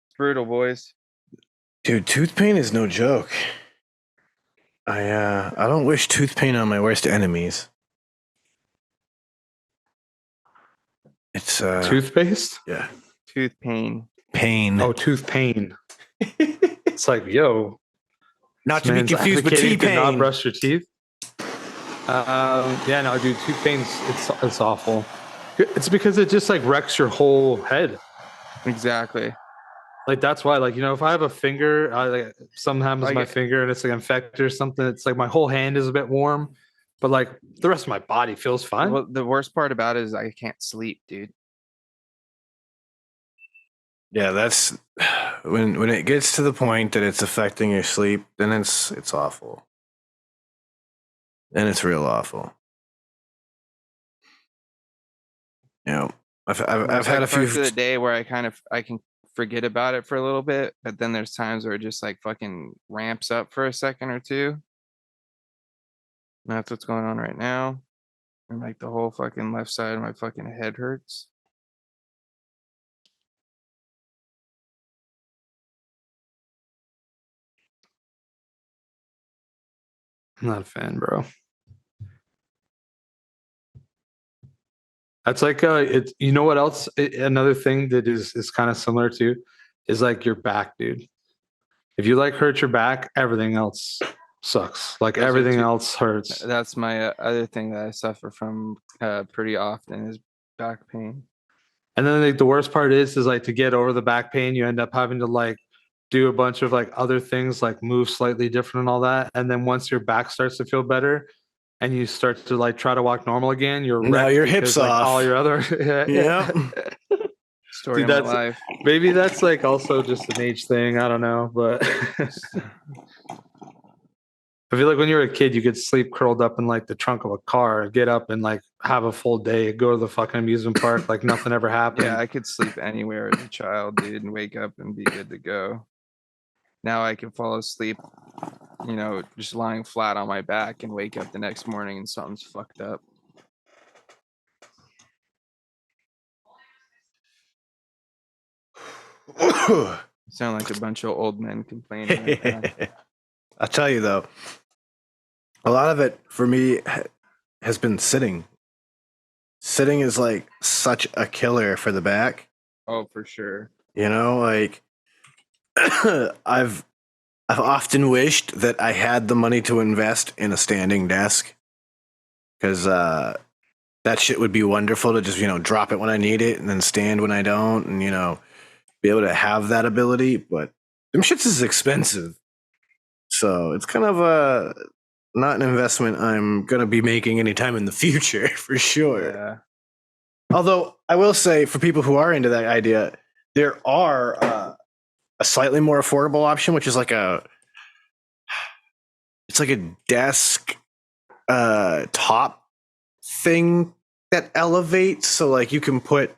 it's brutal, boys. Dude, tooth pain is no joke. I don't wish tooth pain on my worst enemies. It's toothpaste. Yeah. Tooth pain. Pain. Oh, tooth pain. It's like, yo, not to be confused with T-pain. Not brush your teeth. Yeah, no, dude, tooth pain's it's awful. It's because it just like wrecks your whole head. Exactly. Like that's why, like, if I have a finger, like sometimes my finger and it's like infected or something, it's like my whole hand is a bit warm, but like the rest of my body feels fine. Well, the worst part about it is I can't sleep, dude. Yeah, that's when it gets to the point that it's affecting your sleep, then it's awful. Then it's real awful. I've had a few parts of the day where I can forget about it for a little bit, but then there's times where it just like fucking ramps up for a second or two. And that's what's going on right now. And like the whole fucking left side of my fucking head hurts. I'm not a fan, bro. That's like it's what else? Another thing that is kind of similar to is like your back, dude. If you like hurt your back, everything else sucks. Like everything else hurts. That's my other thing that I suffer from pretty often is back pain. And then like the worst part is like to get over the back pain, you end up having to like do a bunch of like other things, like move slightly different and all that. And then once your back starts to feel better and you start to like try to walk normal again, now your hips like, off. All your other yeah. Story of my life. Maybe that's like also just an age thing. I don't know, but I feel like when you were a kid, you could sleep curled up in like the trunk of a car, get up and like have a full day, go to the fucking amusement park like nothing ever happened. Yeah, I could sleep anywhere as a child, dude, and wake up and be good to go. Now I can fall asleep, just lying flat on my back and wake up the next morning and something's fucked up. Sound like a bunch of old men complaining right now. I'll tell you though, a lot of it for me has been sitting. Sitting is like such a killer for the back. Oh, for sure. Like I've often wished that I had the money to invest in a standing desk, because that shit would be wonderful to just drop it when I need it and then stand when I don't, and be able to have that ability. But them shits is expensive, so it's kind of not an investment I'm gonna be making anytime in the future for sure. Yeah. Although I will say, for people who are into that idea, there are a slightly more affordable option, which is like a desk top thing that elevates, so like you can put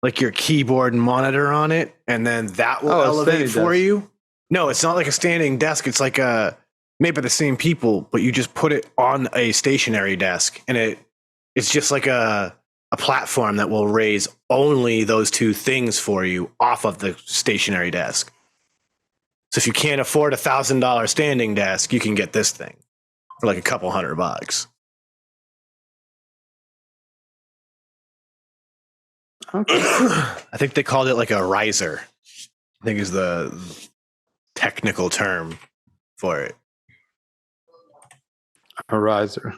like your keyboard and monitor on it, and then that will elevate for you. No, it's not like a standing desk. It's like made by the same people, but you just put it on a stationary desk, and it's just like a platform that will raise only those two things for you off of the stationary desk. So if you can't afford $1,000 standing desk, you can get this thing for like a couple $100. Okay. I think they called it like a riser, I think is the technical term for it. A riser.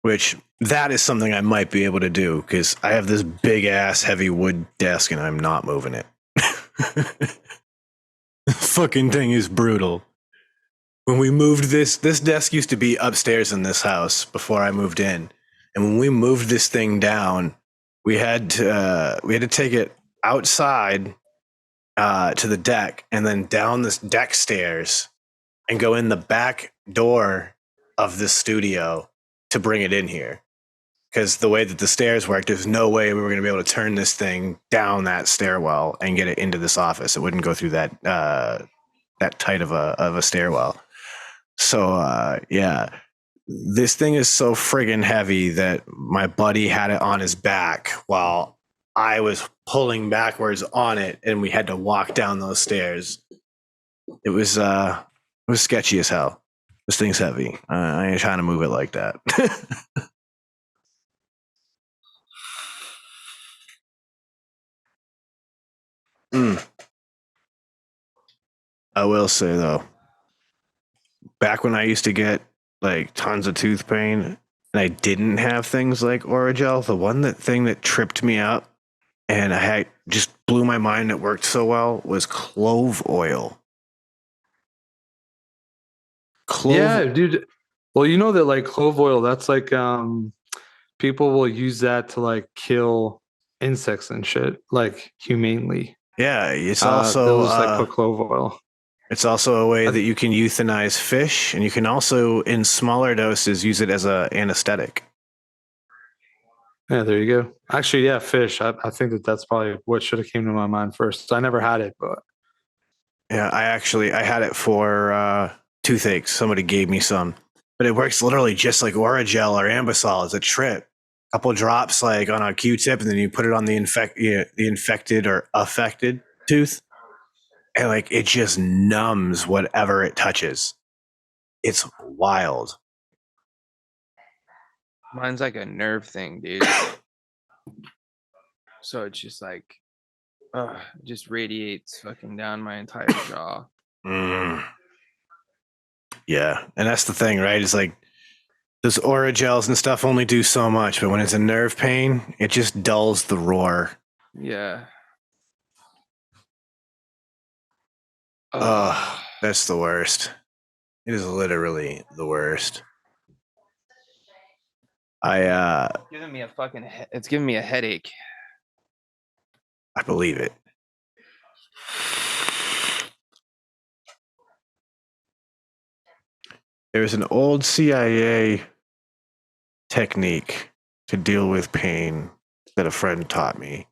Which that is something I might be able to do, because I have this big ass heavy wood desk and I'm not moving it. Fucking thing is brutal. When we moved this desk used to be upstairs in this house before I moved in. And when we moved this thing down, we had to take it outside to the deck, and then down this deck stairs and go in the back door of this studio to bring it in here. Because the way that the stairs worked, there's no way we were going to be able to turn this thing down that stairwell and get it into this office. It wouldn't go through that tight of a stairwell. So yeah, This thing is so friggin' heavy that my buddy had it on his back while I was pulling backwards on it, and we had to walk down those stairs. It was sketchy as hell. This thing's heavy. I ain't trying to move it like that. I will say though, back when I used to get like tons of tooth pain and I didn't have things like Oragel, the thing that tripped me up and I had just blew my mind, it worked so well, was clove oil. Yeah, dude. Well, you know that like clove oil, that's like people will use that to like kill insects and shit, like humanely. Yeah, it's They'll also just like put clove oil. it's also a way that you can euthanize fish, and you can also, in smaller doses, use it as a anesthetic. Yeah, there you go. Actually, yeah, fish. I think that's probably what should have came to my mind first. I never had it, but Yeah, I had it for toothaches. Somebody gave me some, but it works literally just like Oragel or Ambisol. It's a trip. A couple drops like on a Q-tip, and then you put it on the infected or affected tooth, and like it just numbs whatever it touches. It's wild. Mine's like a nerve thing, dude. So it's just like, just radiates fucking down my entire jaw. Yeah, and that's the thing, right? It's like those Oragels and stuff only do so much, but when it's a nerve pain, it just dulls the roar. Yeah. That's the worst. It is literally the worst. Giving me a fucking. It's giving me a headache. I believe it. There's an old CIA technique to deal with pain that a friend taught me,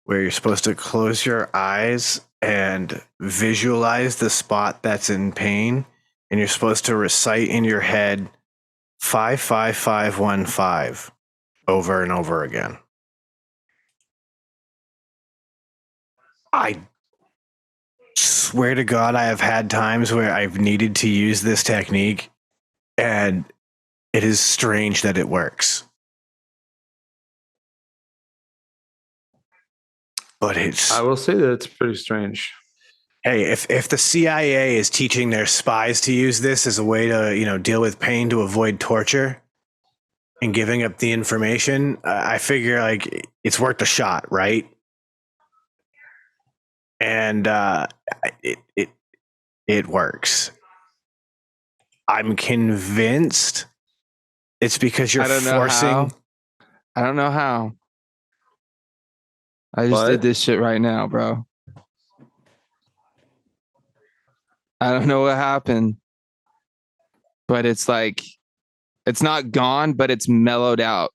where you're supposed to close your eyes and visualize the spot that's in pain, and you're supposed to recite in your head 55515 over and over again. I swear to God, I have had times where I've needed to use this technique, and it is strange that it works. But I will say that it's pretty strange. Hey, if the CIA is teaching their spies to use this as a way to, deal with pain to avoid torture and giving up the information, I figure like it's worth a shot, right? And it works. I'm convinced it's because you're forcing. I don't know how. I just did this shit right now, bro. I don't know what happened, but it's like, it's not gone, but it's mellowed out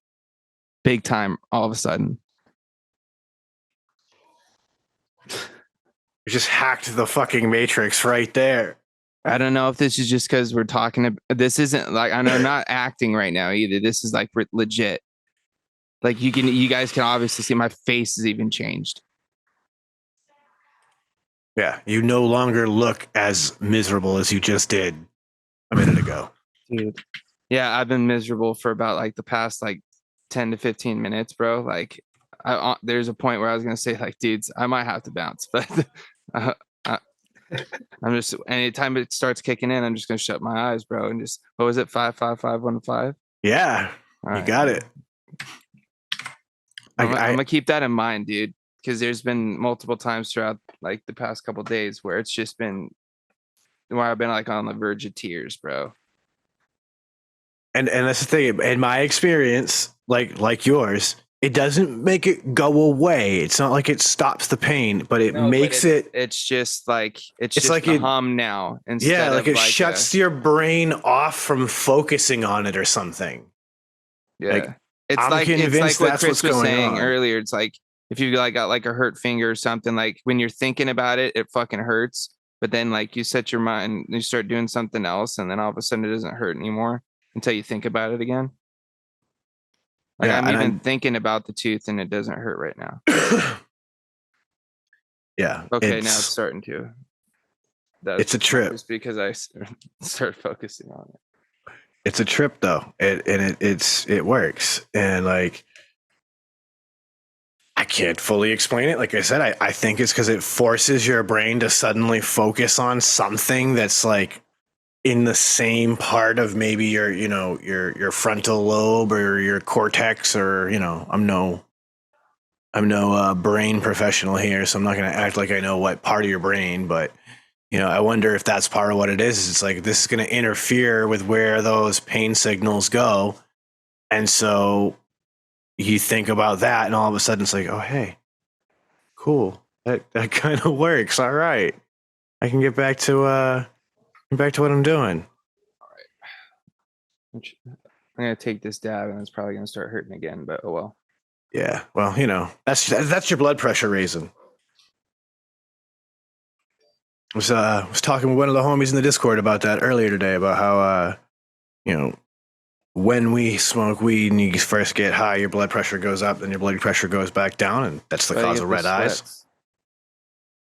big time all of a sudden. You just hacked the fucking Matrix right there. I don't know if this is just because we're talking. This isn't like, I'm not acting right now either. This is like legit. Like you guys can obviously see my face has even changed. Yeah, you no longer look as miserable as you just did a minute ago. Dude. Yeah, I've been miserable for about like the past like 10 to 15 minutes, bro. Like there's a point where I was going to say like, dudes, I might have to bounce, but I'm just, anytime it starts kicking in, I'm just going to shut my eyes, bro. And just, what was it? 55515? Yeah, you got it. I'm going to keep that in mind, dude. Because there's been multiple times throughout like the past couple of days where it's just been, where I've been like on the verge of tears, bro. And that's the thing. In my experience, like yours, it doesn't make it go away. It's not like it stops the pain, but it makes it. It's just like it's just like a hum now. Yeah, like it shuts your brain off from focusing on it or something. Yeah, like, it's like what Chris was saying earlier. It's like if you like got like a hurt finger or something. Like when you're thinking about it, it fucking hurts. But then like you set your mind, you start doing something else, and then all of a sudden it doesn't hurt anymore. until you think about it again. Like I'm even thinking about the tooth and it doesn't hurt right now. Yeah. Okay, now it's starting to. It's a trip. Just because I started focusing on it. It's a trip though. It works. And like, I can't fully explain it. Like I said, I think it's because it forces your brain to suddenly focus on something that's like in the same part of maybe your frontal lobe or your cortex, or I'm no brain professional here, so I'm not going to act like I know what part of your brain, but I wonder if that's part of what it is. It's like this is going to interfere with where those pain signals go, and so you think about that, and all of a sudden it's like, oh hey, cool, that kind of works. All right, I can get back to what I'm doing. All right, I'm gonna take this dab, and it's probably gonna start hurting again. But oh well. Yeah, well, that's your blood pressure raising. Was talking with one of the homies in the Discord about that earlier today, about how when we smoke weed and you first get high, your blood pressure goes up, then your blood pressure goes back down, and that's the cause of red eyes.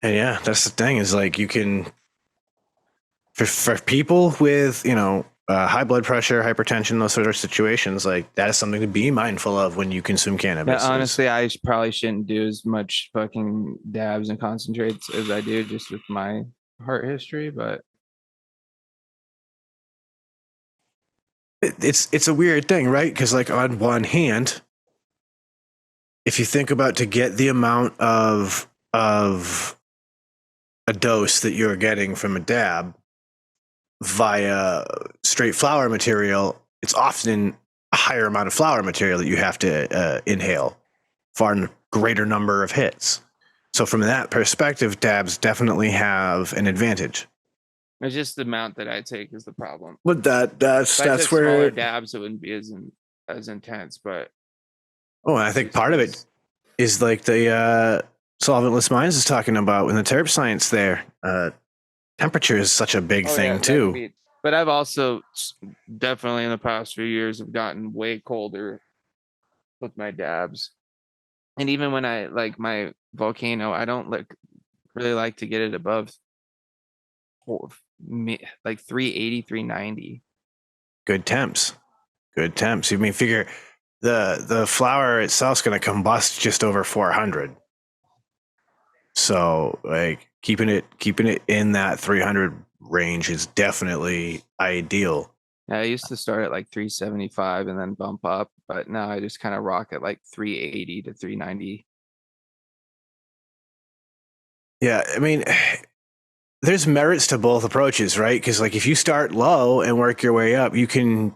And yeah, that's the thing, is like you can, for people with high blood pressure, hypertension, those sort of situations, like that is something to be mindful of when you consume cannabis. Yeah, honestly, I probably shouldn't do as much fucking dabs and concentrates as I do, just with my heart history, but it's a weird thing, right? Because like on one hand, if you think about to get the amount of a dose that you're getting from a dab via straight flower material, it's often a higher amount of flower material that you have to inhale, far greater number of hits. So from that perspective, dabs definitely have an advantage. It's just the amount that I take is the problem. But that's where smaller dabs, it wouldn't be as intense. But I think part of it is like the Solventless Minds is talking about in the Terpenes there. Temperature is such a big thing too. But I've also definitely in the past few years have gotten way colder with my dabs, and even when I like my volcano, I don't really like to get it above like 380, 390. Good temps. You mean figure the flower itself is going to combust just over 400. So like keeping it in that 300 range is definitely ideal. Yeah, I used to start at like 375 and then bump up, but now I just kind of rock at like 380 to 390. Yeah, I mean, there's merits to both approaches, right? Because like if you start low and work your way up, you can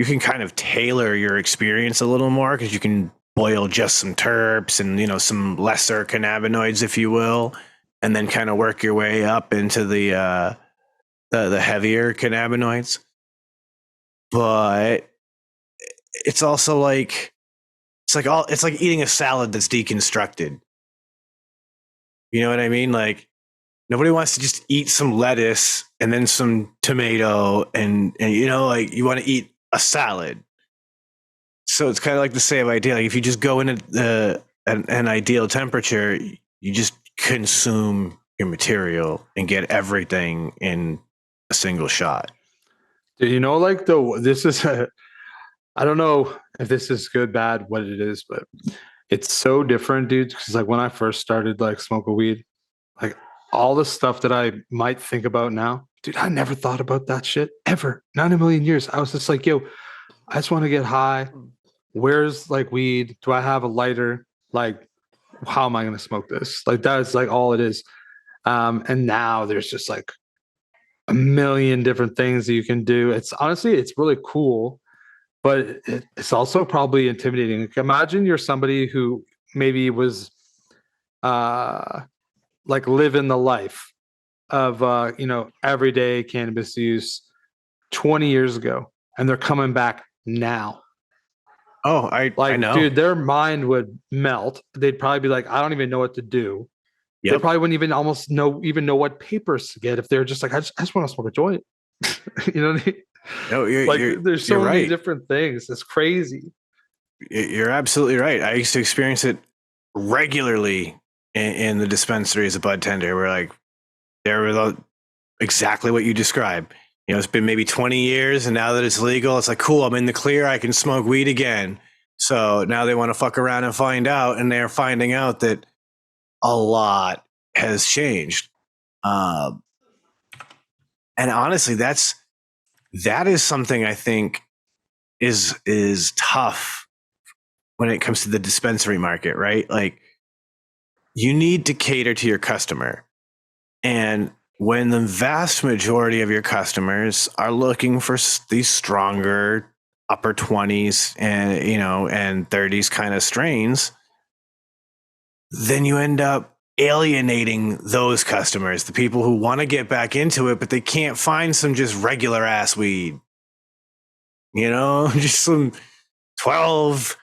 kind of tailor your experience a little more, because you can boil just some terps and some lesser cannabinoids, if you will, and then kind of work your way up into the heavier cannabinoids. But it's also like it's like eating a salad that's deconstructed. You know what I mean? Like nobody wants to just eat some lettuce and then some tomato and like you want to eat a salad. So it's kind of like the same idea. Like if you just go in at an ideal temperature, you just consume your material and get everything in a single shot. Like this is I don't know if this is good, bad, what it is, but it's so different, dude. Because like when I first started like smoking weed, like all the stuff that I might think about now, dude, I never thought about that shit ever, not in a million years. I was just like, yo, I just want to get high. Where's like weed? Do I have a lighter? Like, how am I going to smoke this? Like that's like all it is. And now there's just like a million different things that you can do. It's really cool, but it's also probably intimidating. Like, imagine you're somebody who maybe was like living the life of everyday cannabis use 20 years ago, and they're coming back now. Oh, I know. Dude, their mind would melt. They'd probably be like, I don't even know what to do. Yep. They probably wouldn't even know what papers to get if they're just like, I just want to smoke a joint. You know what I mean? No, there's so many right. different things. It's crazy. You're absolutely right. I used to experience it regularly in the dispensary as a bud tender, where like there were exactly what you described. You know, it's been maybe 20 years, and now that it's legal, it's like, cool, I'm in the clear. I can smoke weed again. So now they want to fuck around and find out, and they're finding out that a lot has changed. And honestly, that is something I think is tough when it comes to the dispensary market, right? Like, you need to cater to your customer. And when the vast majority of your customers are looking for these stronger upper 20s and, you know, and 30s kind of strains, then you end up alienating those customers, the people who want to get back into it, but they can't find some just regular ass weed. You know, just some 12,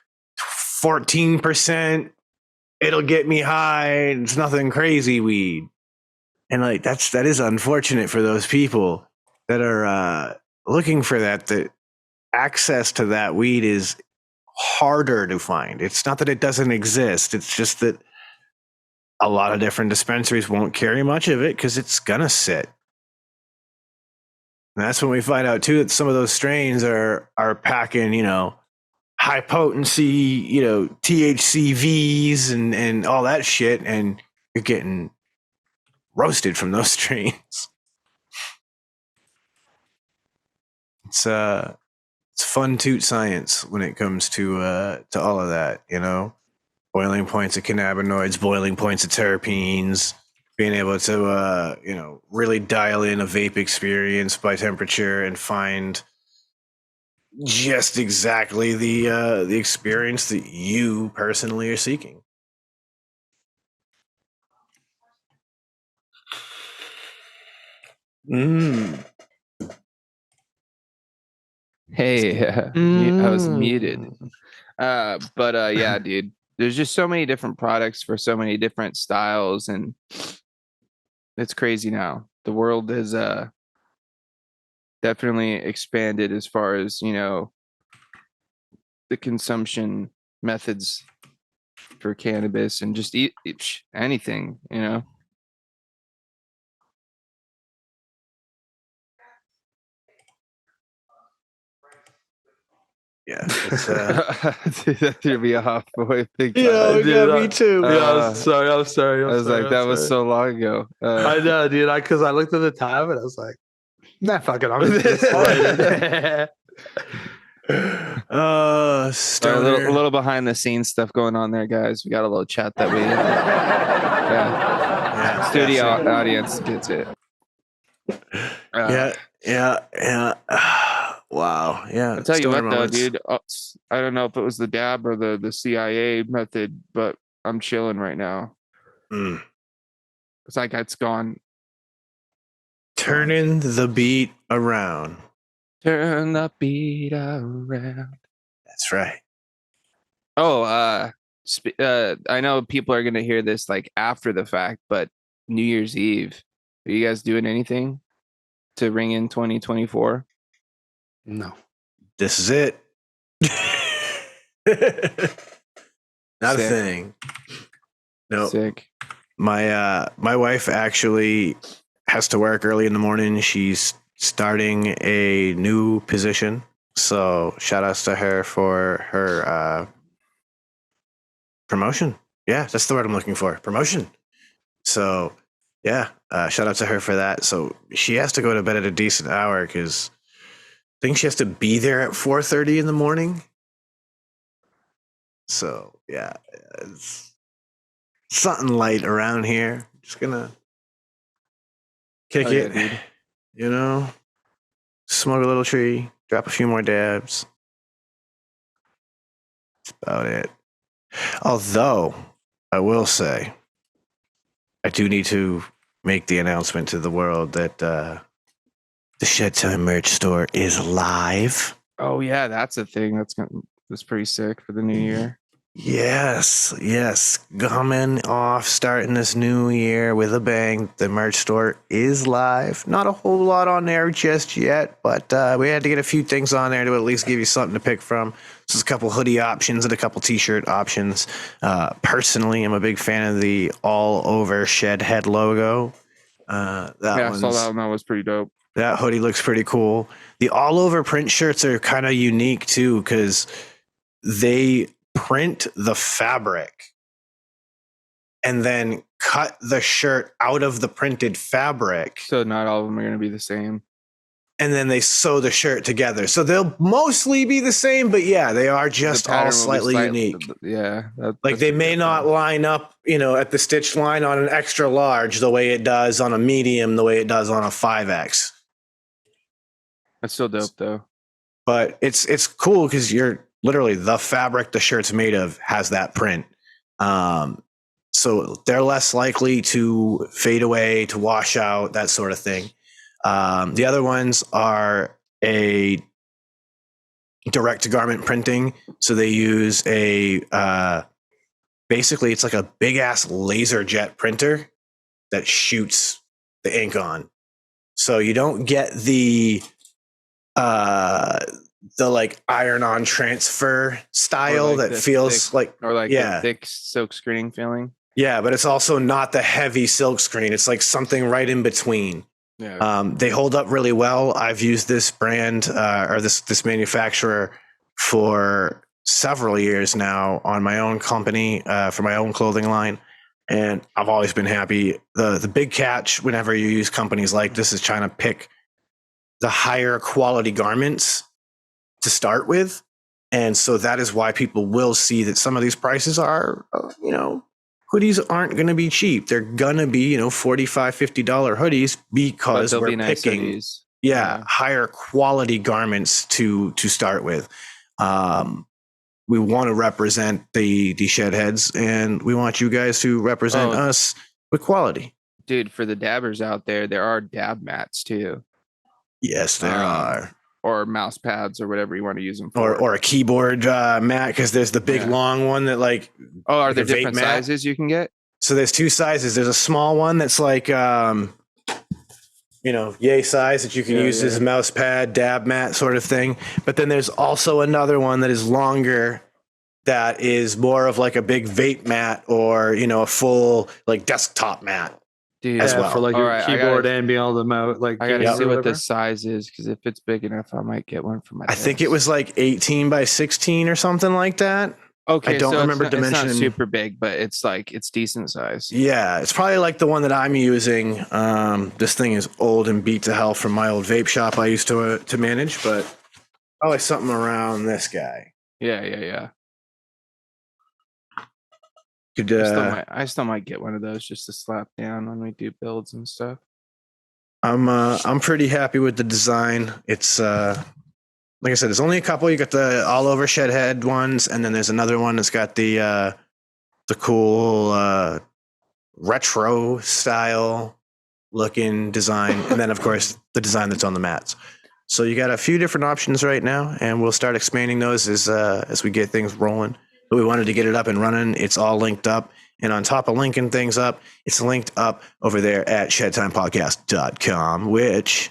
14%, it'll get me high. It's nothing crazy weed. And like, that is unfortunate for those people that are looking for that access to that weed is harder to find. It's not that it doesn't exist. It's just that a lot of different dispensaries won't carry much of it because it's going to sit. And that's when we find out too that some of those strains are packing, you know, high potency, you know, THCVs and all that shit, and you're getting roasted from those strains. It's fun toot science when it comes to all of that, you know. Boiling points of cannabinoids, boiling points of terpenes, being able to you know, really dial in a vape experience by temperature and find just exactly the experience that you personally are seeking. Hey, I was muted. But yeah, dude, there's just so many different products for so many different styles, and it's crazy now. The world has definitely expanded as far as, you know, the consumption methods for cannabis and just eat anything, you know. Yeah, it's Dude, that threw me off, boy. Big time. yeah, me too. Yeah, I'm sorry. I was like, that was so long ago. I know, dude. Because I looked at the time and I was like, nah, fuck it. I'm just A little behind the scenes stuff going on there, guys. We got a little chat that we studio audience gets it. Yeah. Wow. Yeah. I'll tell you what, though, dude. I don't know if it was the dab or the CIA method, but I'm chilling right now. It's like it's gone. Turning the beat around. Turn the beat around. That's right. Oh, I know people are gonna hear this like after the fact, but New Year's Eve, are you guys doing anything to ring in 2024? No. This is it. Not Sick. a thing. No. Sick. My wife actually has to work early in the morning. She's starting a new position. So shout outs to her for her promotion. Yeah, that's the word I'm looking for. Promotion. So yeah, shout out to her for that. So she has to go to bed at a decent hour because I think she has to be there at 4:30 in the morning. So yeah, it's something light around here. Just gonna kick it, dude. You know, smoke a little tree, drop a few more dabs. That's about it. Although I will say, I do need to make the announcement to the world that the Shedtime merch store is live. Oh yeah, that's a thing. That's pretty sick for the new year. Yes. Coming off, starting this new year with a bang. The merch store is live. Not a whole lot on there just yet, but we had to get a few things on there to at least give you something to pick from. There's a couple hoodie options and a couple t-shirt options. Personally, I'm a big fan of the all over Shedhead logo. I saw that one. That was pretty dope. That hoodie looks pretty cool. The all over print shirts are kind of unique too, because they print the fabric and then cut the shirt out of the printed fabric. So not all of them are going to be the same. And then they sew the shirt together. So they'll mostly be the same, but yeah, they are just all slightly unique. Yeah. Like they may not line up, at the stitch line on an extra large the way it does on a medium, the way it does on a 5X. That's still dope though. But it's cool because you're literally the fabric the shirt's made of has that print. So they're less likely to fade away, to wash out, that sort of thing. The other ones are a direct to garment printing. So they use basically it's like a big ass laser jet printer that shoots the ink on. So you don't get the like iron on transfer style that feels thick, the thick silk screening feeling. Yeah, but it's also not the heavy silk screen. It's like something right in between. Yeah. They hold up really well. I've used this brand or this manufacturer for several years now on my own company for my own clothing line, and I've always been happy. The big catch whenever you use companies like this is trying to pick the higher quality garments to start with. And so that is why people will see that some of these prices are, hoodies aren't going to be cheap. They're going to be, $45, $50 hoodies because we're picking nice higher quality garments to start with. We want to represent the Shedheads, and we want you guys to represent us with quality. Dude, for the dabbers out there are dab mats too. Yes, there are. Or mouse pads or whatever you want to use them for. Or a keyboard mat, because there's the big long one that like... Oh, are there different sizes you can get? So there's two sizes. There's a small one that's like, yay size that you can use as a mouse pad, dab mat sort of thing. But then there's also another one that is longer that is more of like a big vape mat or, a full like desktop mat. Dude, as well. For like your keyboard and being able to mount like I gotta see what the size is, because if it's big enough I might get one for my desk. I think it was like 18 by 16 or something like that. Okay, I don't remember dimension. It's not super big, but it's decent size. Yeah, it's probably like the one that I'm using. This thing is old and beat to hell from my old vape shop I used to manage, but probably something around this guy. Yeah. Could, I still might get one of those just to slap down when we do builds and stuff. I'm pretty happy with the design. It's like I said, there's only a couple. You got the all over Shedhead ones, and then there's another one that's got the cool retro style looking design, and then of course the design that's on the mats. So you got a few different options right now, and we'll start expanding those as we get things rolling. But we wanted to get it up and running. It's all linked up. And on top of linking things up, it's linked up over there at shedtimepodcast.com, which,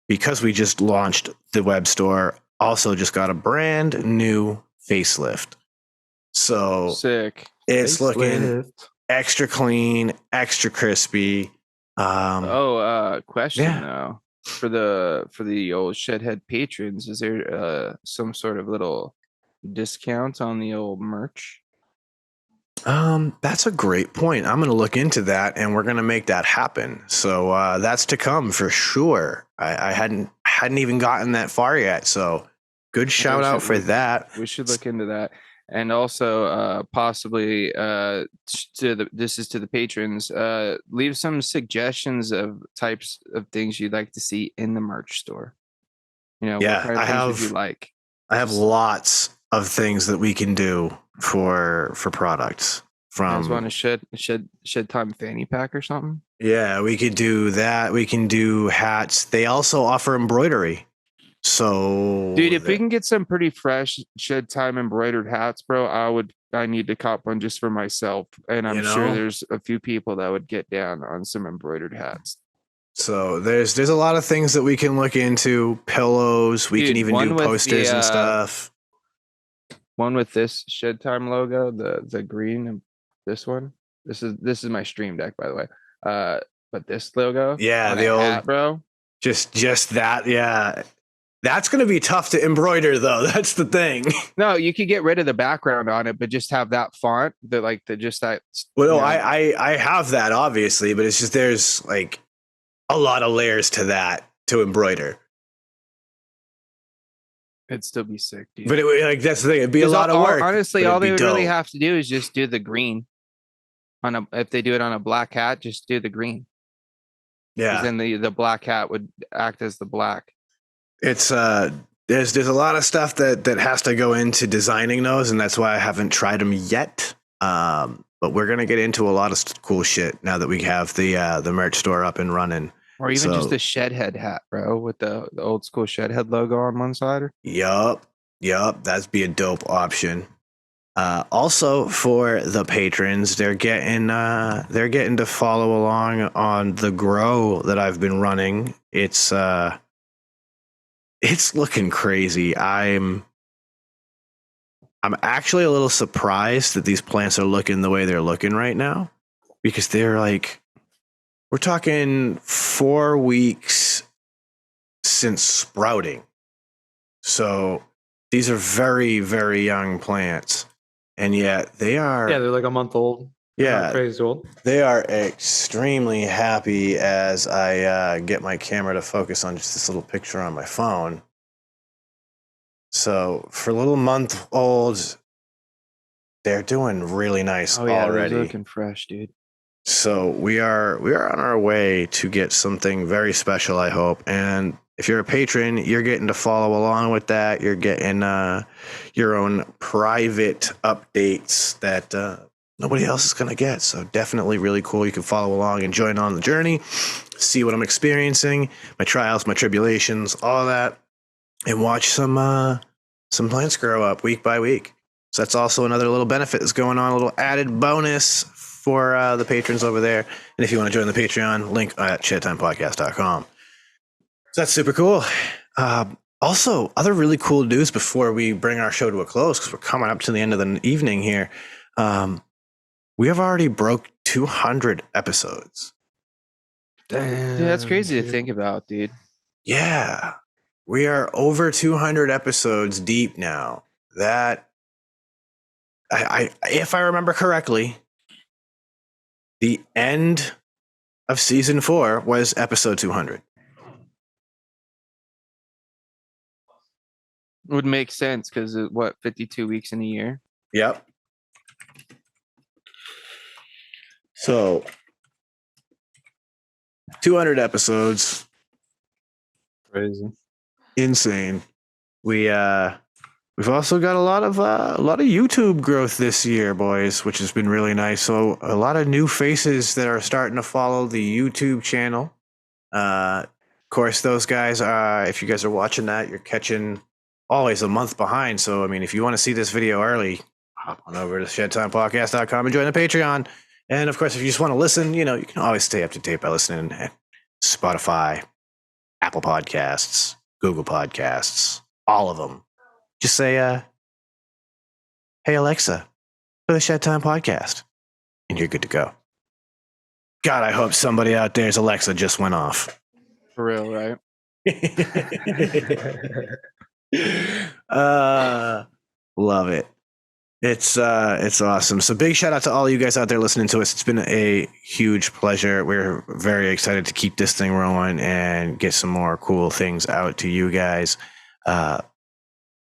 because we just launched the web store, also just got a brand new facelift. So sick. It's looking extra clean, extra crispy. Question though. For the old Shedhead patrons, is there some sort of little discount on the old merch? That's a great point. I'm going to look into that, and we're going to make that happen. So that's to come for sure. I hadn't even gotten that far yet. So good shout out for that. We should look into that. And also possibly this is to the patrons, leave some suggestions of types of things you'd like to see in the merch store. What kind of things would you like? I have lots of things that we can do for products. From you guys want a Shedtime fanny pack or something? Yeah, we could do that. We can do hats. They also offer embroidery. So dude, if we can get some pretty fresh Shedtime embroidered hats, bro, I would I need to cop one just for myself. And I'm sure there's a few people that would get down on some embroidered hats. So there's a lot of things that we can look into. Pillows, we can even do posters and stuff. One with this Shedtime logo, the green, and this one. This is my stream deck, by the way. But this logo, the old hat, bro. Just that, yeah. That's gonna be tough to embroider, though. That's the thing. No, you could get rid of the background on it, but just have that font. Well, no, I have that obviously, but it's just there's like a lot of layers to that to embroider. It'd still be sick, dude. But that's the thing. It'd be a lot of work. Honestly, all they would really have to do is just do the green. If they do it on a black hat, just do the green. Yeah. Then the black hat would act as the black. It's there's a lot of stuff that has to go into designing those, and that's why I haven't tried them yet. But we're gonna get into a lot of cool shit now that we have the merch store up and running. Or even just a Shedhead hat, bro, with the old school Shedhead logo on one side. Yup. That'd be a dope option. Also for the patrons, they're getting to follow along on the grow that I've been running. It's looking crazy. I'm actually a little surprised that these plants are looking the way they're looking right now, because they're like, we're talking 4 weeks since sprouting. So these are very, very young plants. And yet they are... Yeah, they're like a month old. Yeah. Crazy old. They are extremely happy as I get my camera to focus on just this little picture on my phone. So for a little month old, they're doing really nice already. They're looking fresh, dude. So we are on our way to get something very special, I hope. And if you're a patron, you're getting to follow along with that. You're getting your own private updates that nobody else is going to get. So definitely really cool. You can follow along and join on the journey, see what I'm experiencing, my trials, my tribulations, all that, and watch some plants grow up week by week. So that's also another little benefit that's going on, a little added bonus for the patrons over there. And if you want to join the Patreon, link at shedtimepodcast.com. So that's super cool. Also, other really cool news before we bring our show to a close, because we're coming up to the end of the evening here. We have already broke 200 episodes. Damn, dude, that's crazy to think about, dude. Yeah. We are over 200 episodes deep now. That, if I remember correctly, the end of season 4 was episode 200. Would make sense because 52 weeks in a year? Yep. So 200 episodes. Crazy. Insane. We've also got a lot of YouTube growth this year, boys, which has been really nice. So a lot of new faces that are starting to follow the YouTube channel. Of course, those guys, if you guys are watching that, you're catching always a month behind. So, I mean, if you want to see this video early, hop on over to shedtimepodcast.com and join the Patreon. And of course, if you just want to listen, you can always stay up to date by listening to Spotify, Apple Podcasts, Google Podcasts, all of them. Just say, hey, Alexa, for the Shedtime Podcast. And you're good to go. God, I hope somebody out there's Alexa just went off. For real, right? Love it. It's awesome. So big shout out to all you guys out there listening to us. It's been a huge pleasure. We're very excited to keep this thing rolling and get some more cool things out to you guys.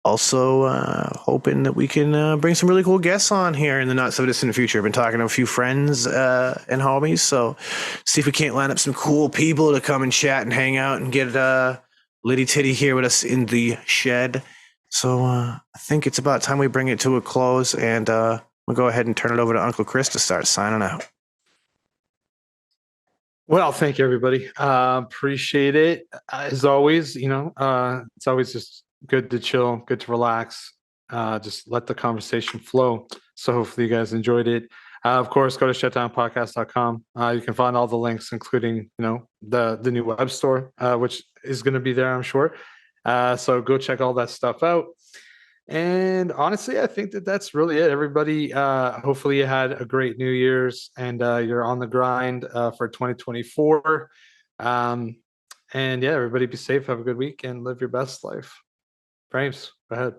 Also hoping that we can bring some really cool guests on here in the not so distant future. I've been talking to a few friends and homies, so see if we can't line up some cool people to come and chat and hang out and get Liddy Titty here with us in the shed. So I think it's about time we bring it to a close, and we'll go ahead and turn it over to Uncle Chris to start signing out. Well, thank you, everybody. Appreciate it. As always, it's always just good to chill, good to relax. just let the conversation flow. So hopefully you guys enjoyed it. Of course, go to shedtimepodcast.com. You can find all the links, including the new web store, which is going to be there, I'm sure. So go check all that stuff out. And honestly, I think that's really it. Everybody, hopefully you had a great New Year's and you're on the grind for 2024. And yeah, everybody be safe, have a good week, and live your best life. Frames, go ahead.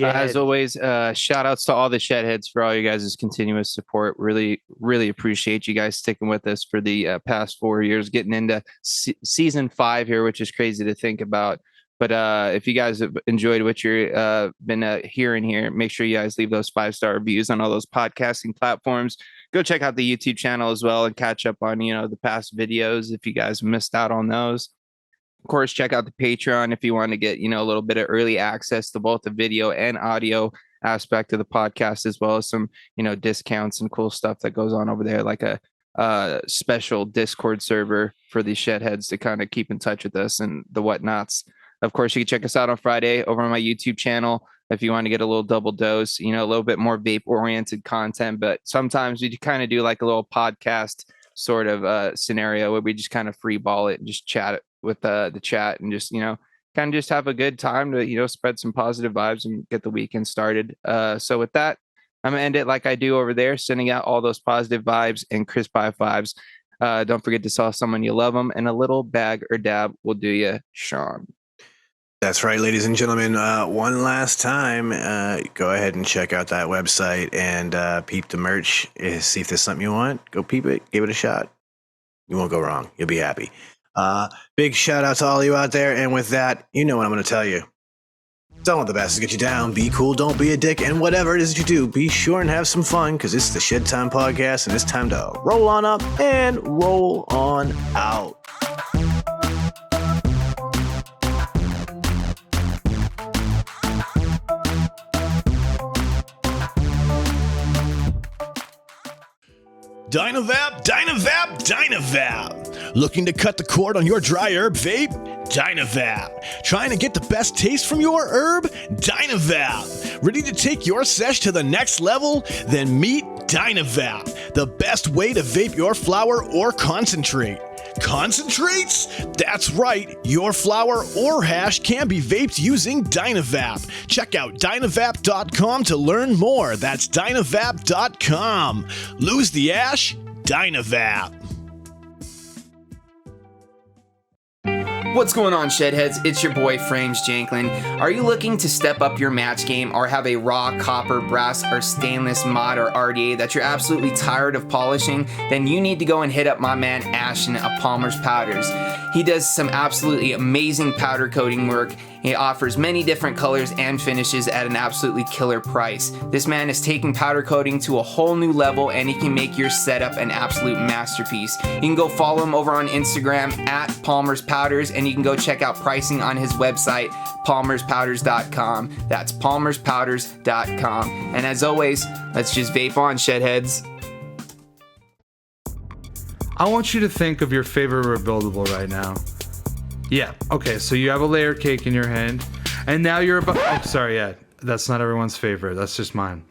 As always, shout outs to all the Shedheads for all you guys' continuous support. Really, really appreciate you guys sticking with us for the past 4 years, getting into season 5 here, which is crazy to think about. But if you guys have enjoyed what you're been hearing here, make sure you guys leave those 5-star reviews on all those podcasting platforms. Go check out the YouTube channel as well and catch up on the past videos if you guys missed out on those. Of course, check out the Patreon if you want to get, a little bit of early access to both the video and audio aspect of the podcast, as well as some, discounts and cool stuff that goes on over there, like a special Discord server for the Shedheads to kind of keep in touch with us and the whatnots. Of course, you can check us out on Friday over on my YouTube channel if you want to get a little double dose, a little bit more vape-oriented content. But sometimes we kind of do like a little podcast sort of scenario where we just kind of free ball it and just chat it with the chat and just kind of just have a good time to spread some positive vibes and get the weekend started. So with that, I'm gonna end it like I do over there, sending out all those positive vibes and crisp high fives. Don't forget to tell someone you love them, and a little bag or dab will do you, Sean. That's right, ladies and gentlemen. One last time, go ahead and check out that website and peep the merch. See if there's something you want. Go peep it. Give it a shot. You won't go wrong. You'll be happy. Big shout out to all you out there. And with that, you know what I'm going to tell you. Don't let the bastards get you down. Be cool. Don't be a dick. And whatever it is that you do, be sure and have some fun, because it's the Shedtime Podcast, and it's time to roll on up and roll on out. Dynavap, Dynavap, Dynavap. Looking to cut the cord on your dry herb vape? Dynavap. Trying to get the best taste from your herb? Dynavap. Ready to take your sesh to the next level? Then meet Dynavap, the best way to vape your flower or concentrate. Concentrates? That's right, your flower or hash can be vaped using Dynavap. Check out Dynavap.com to learn more. That's Dynavap.com. Lose the ash? Dynavap. What's going on, Shedheads? It's your boy Frames Janklin. Are you looking to step up your match game or have a raw copper, brass, or stainless mod or RDA that you're absolutely tired of polishing? Then you need to go and hit up my man Ashton of Palmer's Powders. He does some absolutely amazing powder coating work. He offers many different colors and finishes at an absolutely killer price. This man is taking powder coating to a whole new level, and he can make your setup an absolute masterpiece. You can go follow him over on Instagram at Palmer's Powders, and you can go check out pricing on his website, palmerspowders.com. That's palmerspowders.com. And as always, let's just vape on, Shedheads. I want you to think of your favorite rebuildable right now. Yeah, okay, so you have a layer cake in your hand, and now you're about... Oh, sorry, yeah, that's not everyone's favorite. That's just mine.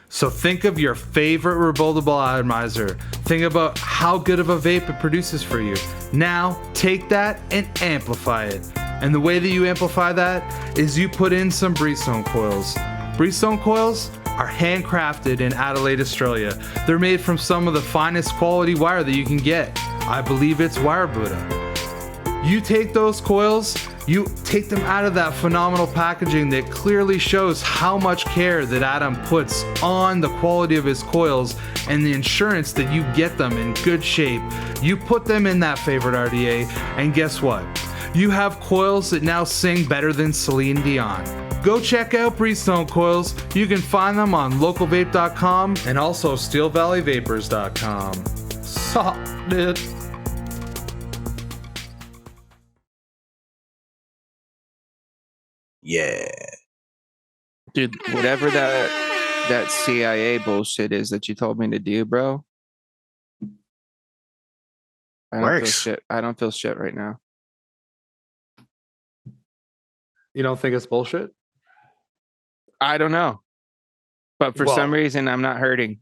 So think of your favorite rebuildable atomizer. Think about how good of a vape it produces for you. Now, take that and amplify it. And the way that you amplify that is you put in some Breezestone coils. Breezestone coils are handcrafted in Adelaide, Australia. They're made from some of the finest quality wire that you can get. I believe it's Wire Buddha. You take those coils, you take them out of that phenomenal packaging that clearly shows how much care that Adam puts on the quality of his coils and the insurance that you get them in good shape. You put them in that favorite RDA, and guess what? You have coils that now sing better than Celine Dion. Go check out Breezestone coils. You can find them on localvape.com and also steelvalleyvapors.com. Solid. Yeah. Dude, whatever that CIA bullshit is that you told me to do, bro. I don't feel shit. I don't feel shit right now. You don't think it's bullshit? I don't know. But for some reason, I'm not hurting.